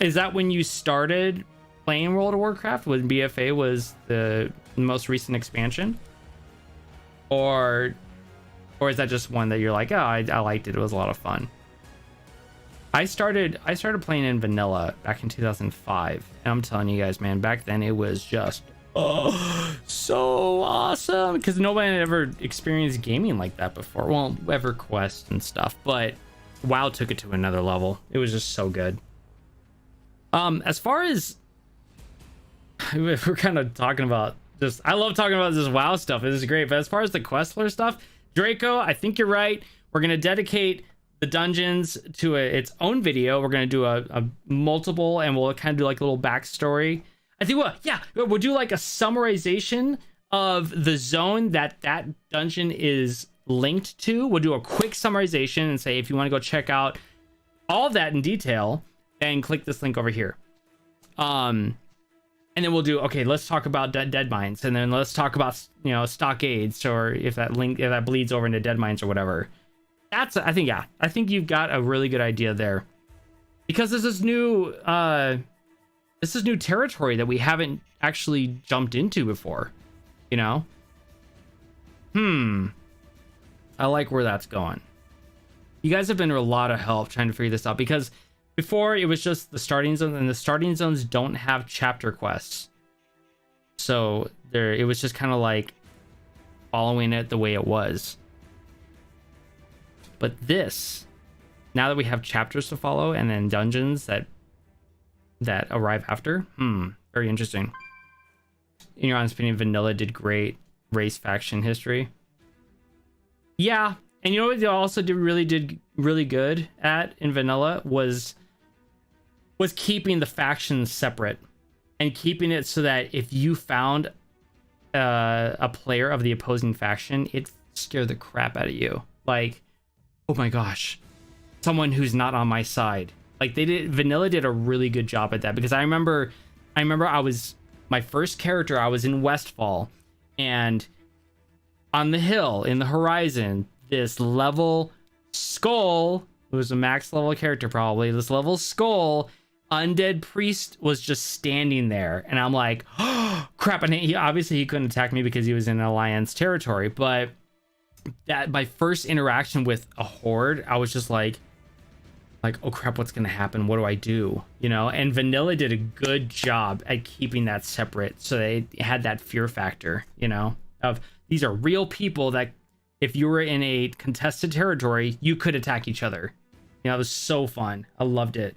Is that when you started playing World of Warcraft? When BFA was the most recent expansion, or is that just one that you're like, oh, I liked it. It was a lot of fun. I started playing in vanilla back in 2005, and I'm telling you guys, man, back then it was just so awesome, because nobody had ever experienced gaming like that before. Well, EverQuest and stuff, but WoW took it to another level. It was just so good. As far as we're kind of talking about just, I love talking about this WoW stuff. This is great. But as far as the Questler stuff, Draco, I think you're right. We're going to dedicate the dungeons to its own video. We're going to do a multiple, and we'll kind of do like a little backstory. I think we'll do like a summarization of the zone that dungeon is linked to. We'll do a quick summarization and say, if you want to go check out all of that in detail, then click this link over here. And then we'll do, okay, let's talk about dead mines, and then let's talk about, you know, stockades, or if that bleeds over into dead mines or whatever. I think you've got a really good idea there, because this is new territory that we haven't actually jumped into before, you know. I like where that's going. You guys have been a lot of help trying to figure this out, because before it was just the starting zone, and the starting zones don't have chapter quests. So it was just kind of like following it the way it was. But this, now that we have chapters to follow and then dungeons that arrive after, very interesting. In your honest opinion, Vanilla did great race faction history. Yeah, and you know what they also did really good at in Vanilla was keeping the factions separate, and keeping it so that if you found a player of the opposing faction, it scared the crap out of you. Like, oh my gosh, someone who's not on my side. Like, Vanilla did a really good job at that, because I remember my first character, I was in Westfall, and on the hill in the horizon, this level Skull, who was a max level character probably, this level Skull undead priest was just standing there, and I'm like, oh crap. And he couldn't attack me because he was in Alliance territory, but that my first interaction with a horde, I was just like, oh crap, what's gonna happen? What do I do? You know? And Vanilla did a good job at keeping that separate, so they had that fear factor, you know, of these are real people that if you were in a contested territory, you could attack each other. You know, it was so fun. I loved it.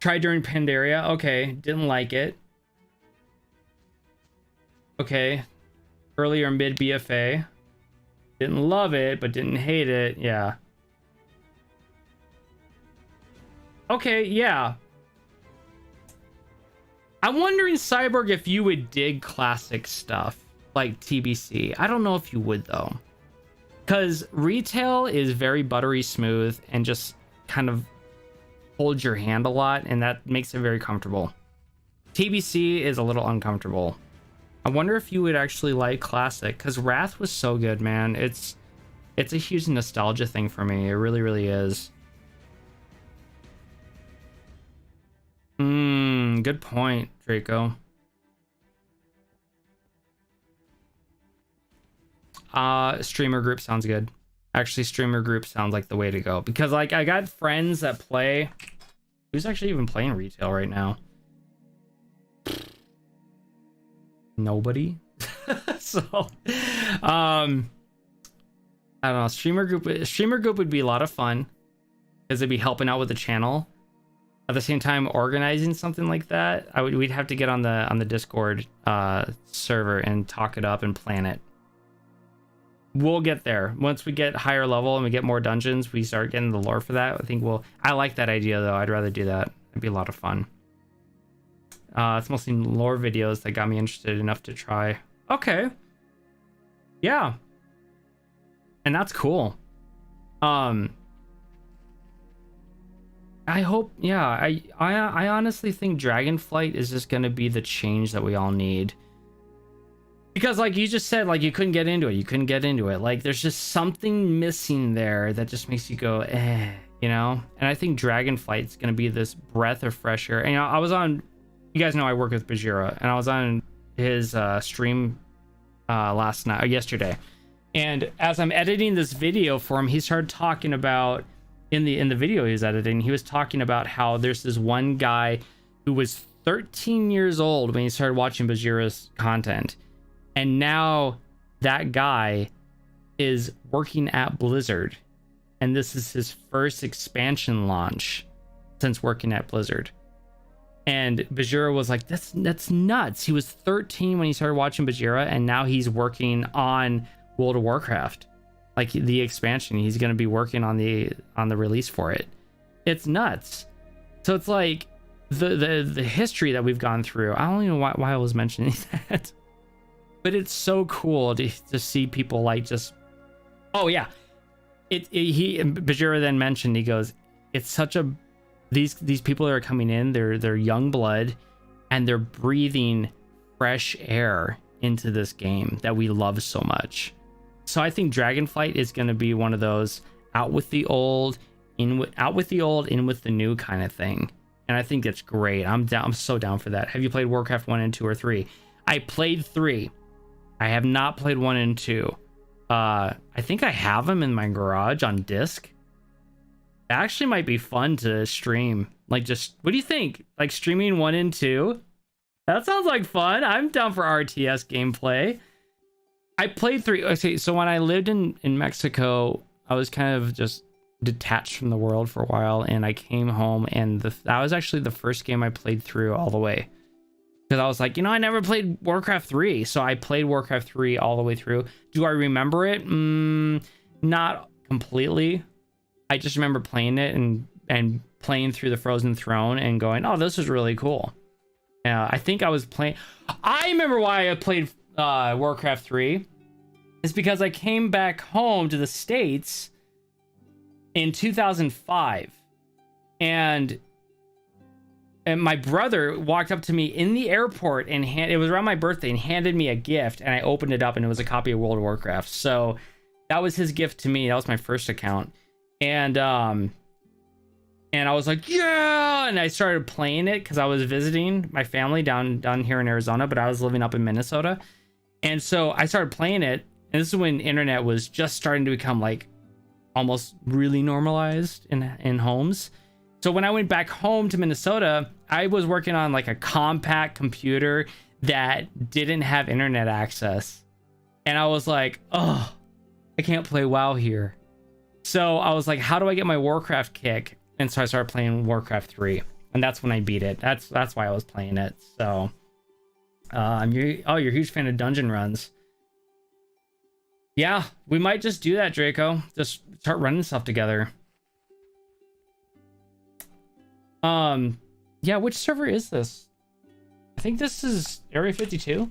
Tried during Pandaria. Okay, didn't like it. Okay, earlier mid BFA. Didn't love it, but didn't hate it. Yeah. Okay, yeah. I'm wondering, Cyborg, if you would dig classic stuff like TBC. I don't know if you would, though. Because retail is very buttery smooth and just kind of holds your hand a lot, and that makes it very comfortable. TBC is a little uncomfortable. I wonder if you would actually like classic, because Wrath was so good, man. It's a huge nostalgia thing for me. It really, really is. Good point, Draco. Streamer group sounds good. Actually, streamer group sounds like the way to go, because like I got friends that play. Who's actually even playing retail right now? Nobody. So I don't know. Streamer group would be a lot of fun, because they'd be helping out with the channel. At the same time, organizing something like that, we'd have to get on the Discord server and talk it up and plan it. We'll get there. Once we get higher level and we get more dungeons, we start getting the lore for that. I like that idea, though. I'd rather do that. It'd be a lot of fun. It's mostly lore videos that got me interested enough to try. Okay. Yeah. And that's cool. I hope, yeah, I honestly think Dragonflight is just going to be the change that we all need. Because like you just said, like you couldn't get into it. Like there's just something missing there that just makes you go, you know? And I think Dragonflight's going to be this breath of fresh air. And, you know, I was on, you guys know I work with Bajira, and I was on his stream yesterday. And as I'm editing this video for him, he started talking about, in the video he was editing, he was talking about how there's this one guy who was 13 years old when he started watching Bajira's content. And now that guy is working at Blizzard. And this is his first expansion launch since working at Blizzard. And Bajira was like, that's nuts. He was 13 when he started watching Bajira, and now he's working on World of Warcraft, like the expansion. He's going to be working on the release for it. It's nuts. So it's like the history that we've gone through. I don't even know why I was mentioning that, but it's so cool to see people like just, oh yeah. Bajira then mentioned, he goes, it's such a, these people that are coming in, they're young blood, and they're breathing fresh air into this game that we love so much. So I think Dragonflight is going to be one of those out with the old, in with the new kind of thing. And I think that's great. I'm so down for that. Have you played Warcraft 1 and 2 or 3? I played 3. I have not played 1 and 2. I think I have them in my garage on disc. It actually might be fun to stream. Like, just, what do you think? Like streaming 1 and 2? That sounds like fun. I'm down for RTS gameplay. I played 3. Okay, so when I lived in Mexico, I was kind of just detached from the world for a while, and I came home, and that was actually the first game I played through all the way. Because I was like, I never played Warcraft 3, so I played Warcraft 3 all the way through. Do I remember it? Not completely. I just remember playing it and playing through the Frozen Throne and going, oh, this is really cool. I think I was playing... I remember why I played Warcraft 3. It's because I came back home to the States in 2005. And my brother walked up to me in the airport, and it was around my birthday, and handed me a gift, and I opened it up, and it was a copy of World of Warcraft. So that was his gift to me. That was my first account. And I was like, yeah, and I started playing it because I was visiting my family down here in Arizona, but I was living up in Minnesota. And so I started playing it, and this is when internet was just starting to become like almost really normalized in homes. So when I went back home to Minnesota, I was working on like a compact computer that didn't have internet access. And I was like, oh, I can't play WoW here. So I was like, how do I get my Warcraft kick? And so I started playing Warcraft 3. And that's when I beat it. That's why I was playing it. So you're a huge fan of dungeon runs. Yeah, we might just do that, Draco. Just start running stuff together. Yeah, which server is this? I think this is Area 52.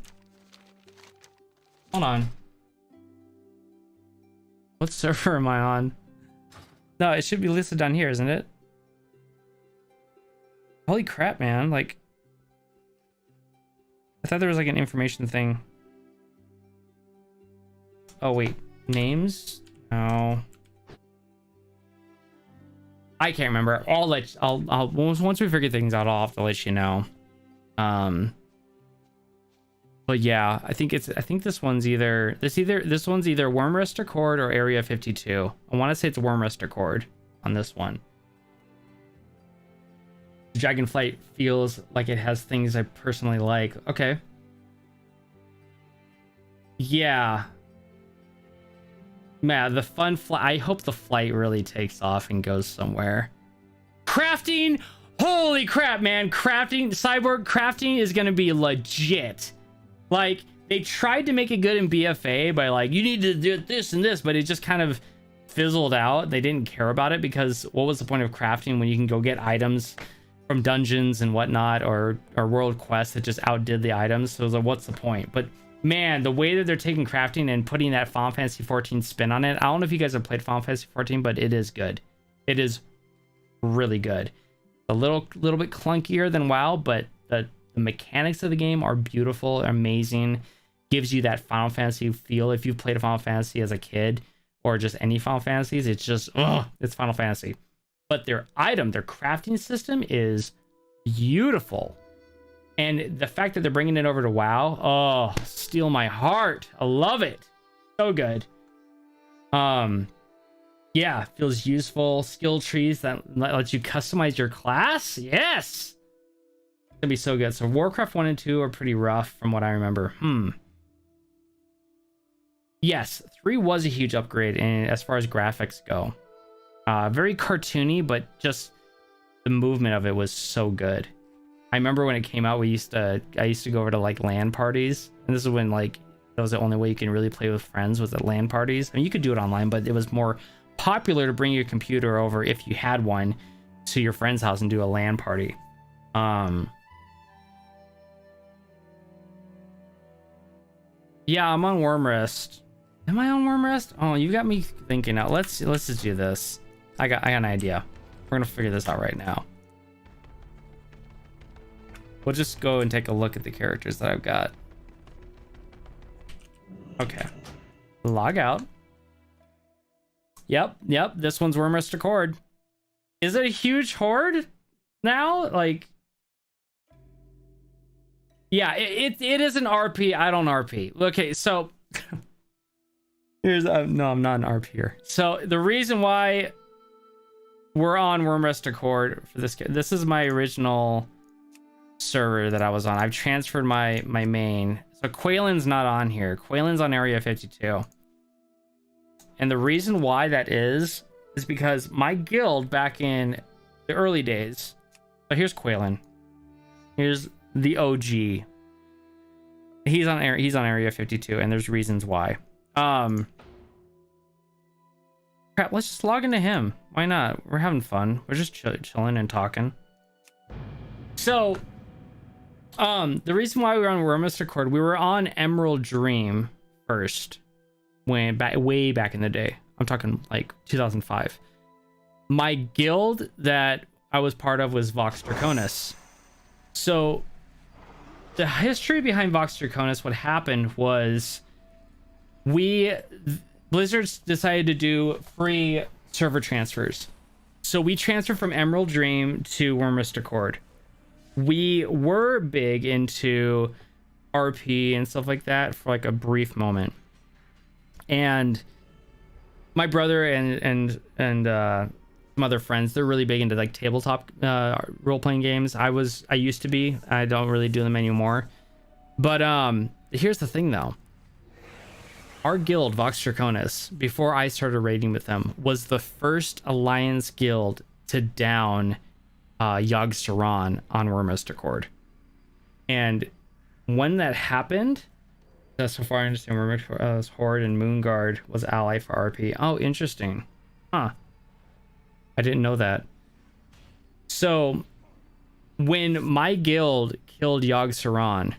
Hold on. What server am I on? No, it should be listed down here, isn't it? Holy crap, man. Like, I thought there was like an information thing. Oh, wait. Names? No. I can't remember. I'll once we figure things out, I'll have to let you know. But yeah, I think this one's either Wormrest Accord or Area 52. I want to say it's Wormrest Accord on this one. Dragonflight feels like it has things I personally like. Okay. Yeah. Man, the fun flight. I hope the flight really takes off and goes somewhere. Crafting. Holy crap, man. Cyborg crafting is going to be legit. Like, they tried to make it good in BFA by like, you need to do this and this, but it just kind of fizzled out. They didn't care about it because what was the point of crafting when you can go get items from dungeons and whatnot, or world quests that just outdid the items? So it was like, what's the point? But man, the way that they're taking crafting and putting that Final Fantasy 14 spin on it. I don't know if you guys have played Final Fantasy 14, but it is good. It is really good. A little bit clunkier than WoW, but the mechanics of the game are beautiful, amazing. Gives you that Final Fantasy feel. If you've played a Final Fantasy as a kid or just any Final Fantasies, it's just, it's Final Fantasy. But their crafting system is beautiful. And the fact that they're bringing it over to WoW, oh, steal my heart. I love it. So good. Yeah, feels useful. Skill trees that lets you customize your class. Yes. It's gonna be so good. So Warcraft 1 and 2 are pretty rough from what I remember. Yes, 3 was a huge upgrade as far as graphics go. Very cartoony, but just the movement of it was so good. I remember when it came out, I used to go over to like LAN parties, and this is when like that was the only way you can really play with friends, was at LAN parties. I mean, you could do it online, but it was more popular to bring your computer over if you had one to your friend's house and do a LAN party. Yeah, I'm on Wormrest. Am I on Wormrest? Oh, you got me thinking now. Let's just do this. I got an idea. We're gonna figure this out right now. We'll just go and take a look at the characters that I've got. Okay. Log out. Yep. This one's Wormrest Accord. Is it a huge horde now? Like, yeah, it is an RP. I don't RP. Okay, so here's no, I'm not an RP here. So the reason why we're on Wormrest Accord for this is my original server that I was on. I've transferred my main. So Quaylen's not on here. Quaylen's on Area 52. And the reason why that is because my guild back in the early days. So here's Quaylen. Here's the OG. He's on Area 52, and there's reasons why. Crap, let's just log into him. Why not? We're having fun. We're just chilling and talking. So, the reason why we were on Wormrest Accord, we were on Emerald Dream first, way back in the day. I'm talking like 2005. My guild that I was part of was Vox Draconis. So the history behind Vox Draconis, what happened was Blizzard decided to do free server transfers. So we transferred from Emerald Dream to Wormrest Accord. We were big into RP and stuff like that for like a brief moment. And my brother and some other friends, they're really big into like tabletop role-playing games. I used to be. I don't really do them anymore. But here's the thing though. Our guild, Vox Draconis, before I started raiding with them, was the first Alliance guild to down Yogg Saron on Wormrest Accord. And when that happened, so far I understand Wormrest Horde and Moonguard was ally for RP. Oh, interesting. Huh. I didn't know that. So when my guild killed Yogg Saron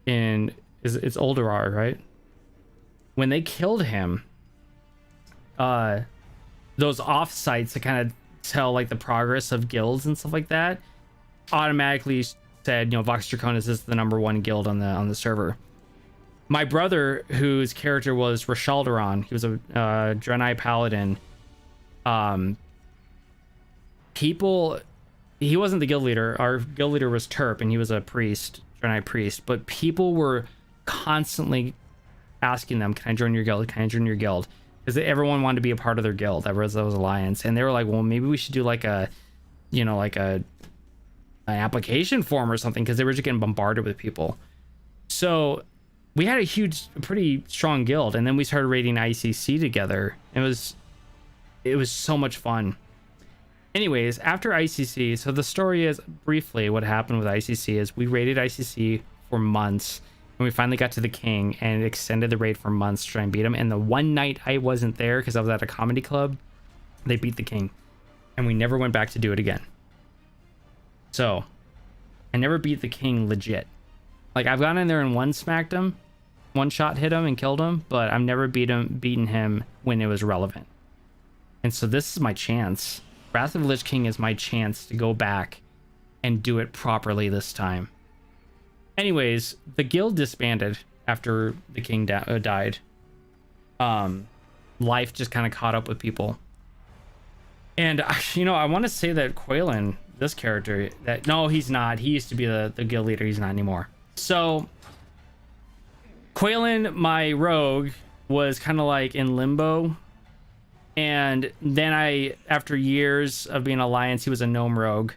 it's Ulduar, right? When they killed him, those offsites to kind of tell like the progress of guilds and stuff like that automatically said, Vox Draconis is the #1 guild on the server. My brother, whose character was Rashaldaron, he was a Draenei paladin. He wasn't the guild leader. Our guild leader was Terp, and he was a priest, Draenei priest. But people were constantly asking them, "Can I join your guild? Can I join your guild?" Because everyone wanted to be a part of their guild. That was Alliance, and they were like, "Well, maybe we should do like an application form or something," because they were just getting bombarded with people. So we had a pretty strong guild, and then we started raiding ICC together. It was so much fun. Anyways, after ICC, so the story is briefly what happened with ICC is we raided ICC for months, and we finally got to the king and extended the raid for months to try and beat him. And the one night I wasn't there because I was at a comedy club, they beat the king, and we never went back to do it again. So I never beat the king legit. Like, I've gone in there and smacked him, one shot hit him and killed him, but I've never beaten him when it was relevant. And so this is my chance. Wrath of the Lich King is my chance to go back and do it properly this time. Anyways, the guild disbanded after the king died. Life just kind of caught up with people. And, I want to say that Quaylen, this character, no, he's not. He used to be the guild leader. He's not anymore. So Quaylen, my rogue, was kind of like in limbo. And then after years of being Alliance, he was a gnome rogue.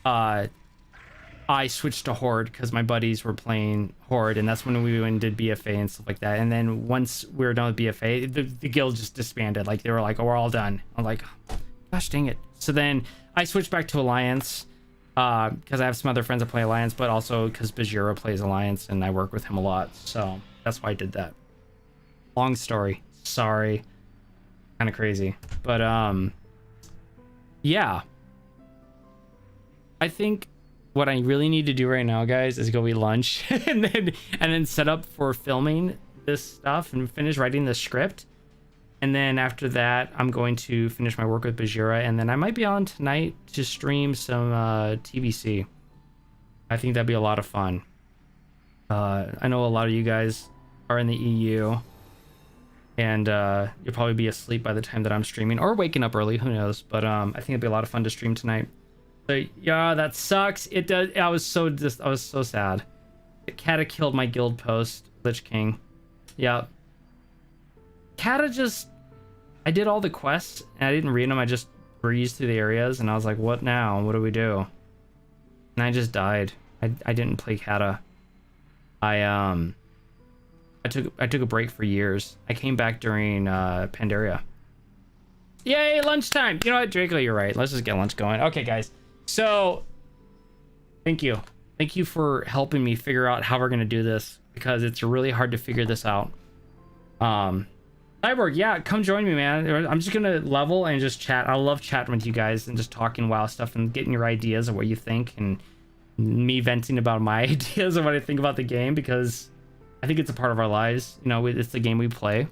I switched to Horde because my buddies were playing Horde, and that's when we went and did BFA and stuff like that. And then once we were done with BFA, the guild just disbanded. Like, they were like, "Oh, we're all done." I'm like, gosh dang it. So then I switched back to Alliance. because I have some other friends that play Alliance, but also because Bajira plays Alliance and I work with him a lot. So that's why I did that. Long story. Sorry. Kind of crazy. But yeah. I think what I really need to do right now, guys, is go eat lunch and then set up for filming this stuff and finish writing the script. And then after that, I'm going to finish my work with Bajira, and then I might be on tonight to stream some TBC. I think that'd be a lot of fun. I know a lot of you guys are in the EU, and you'll probably be asleep by the time that I'm streaming, or waking up early, who knows. But I think it'd be a lot of fun to stream tonight. But yeah, that sucks. It does. I was so sad. Kata killed my guild post, Lich King. Yeah. Kata just... I did all the quests, and I didn't read them. I just breezed through the areas, and I was like, what now? What do we do? And I just died. I didn't play Kata. I took a break for years. I came back during Pandaria. Yay, lunchtime! You know what, Draco, you're right. Let's just get lunch going. Okay, guys. So, thank you. Thank you for helping me figure out how we're going to do this, because it's really hard to figure this out. Cyborg, yeah, come join me, man. I'm just gonna level and just chat. I love chatting with you guys and just talking WoW stuff and getting your ideas of what you think, and me venting about my ideas of what I think about the game, because I think it's a part of our lives. You know, it's the game we play,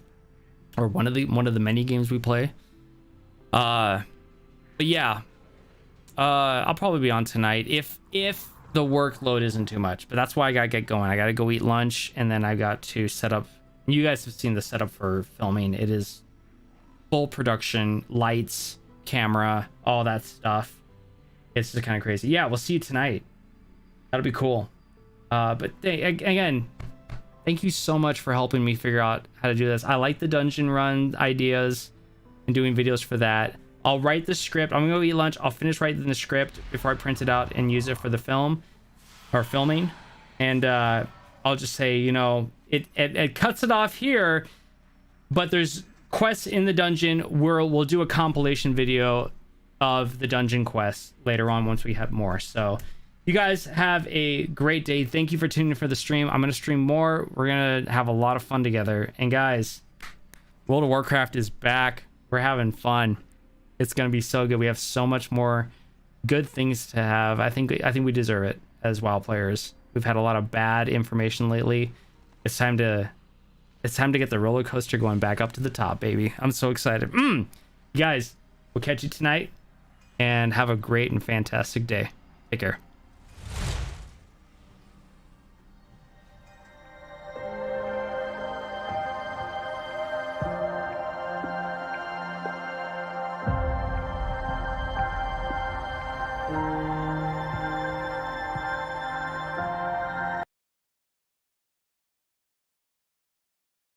or one of the many games we play. But yeah, I'll probably be on tonight if the workload isn't too much. But that's why I gotta get going. I gotta go eat lunch, and then I got to set up. You guys have seen the setup for filming. It is full production, lights, camera, all that stuff. It's just kind of crazy. Yeah, we'll see you tonight. That'll be cool. But again, thank you so much for helping me figure out how to do this. I like the dungeon run ideas and doing videos for that. I'll write the script. I'm gonna go eat lunch. I'll finish writing the script before I print it out and use it for the film or filming. And I'll just say, you know, it cuts it off here, but there's quests in the dungeon where we'll do a compilation video of the dungeon quests later on once we have more. So you guys have a great day. Thank you for tuning in for the stream. I'm going to stream more. We're going to have a lot of fun together. And guys, World of Warcraft is back. We're having fun. It's going to be so good. We have so much more good things to have. I think we deserve it as WoW players. We've had a lot of bad information lately. It's time to get the roller coaster going back up to the top, baby. I'm so excited. You guys, we'll catch you tonight, and have a great and fantastic day. Take care.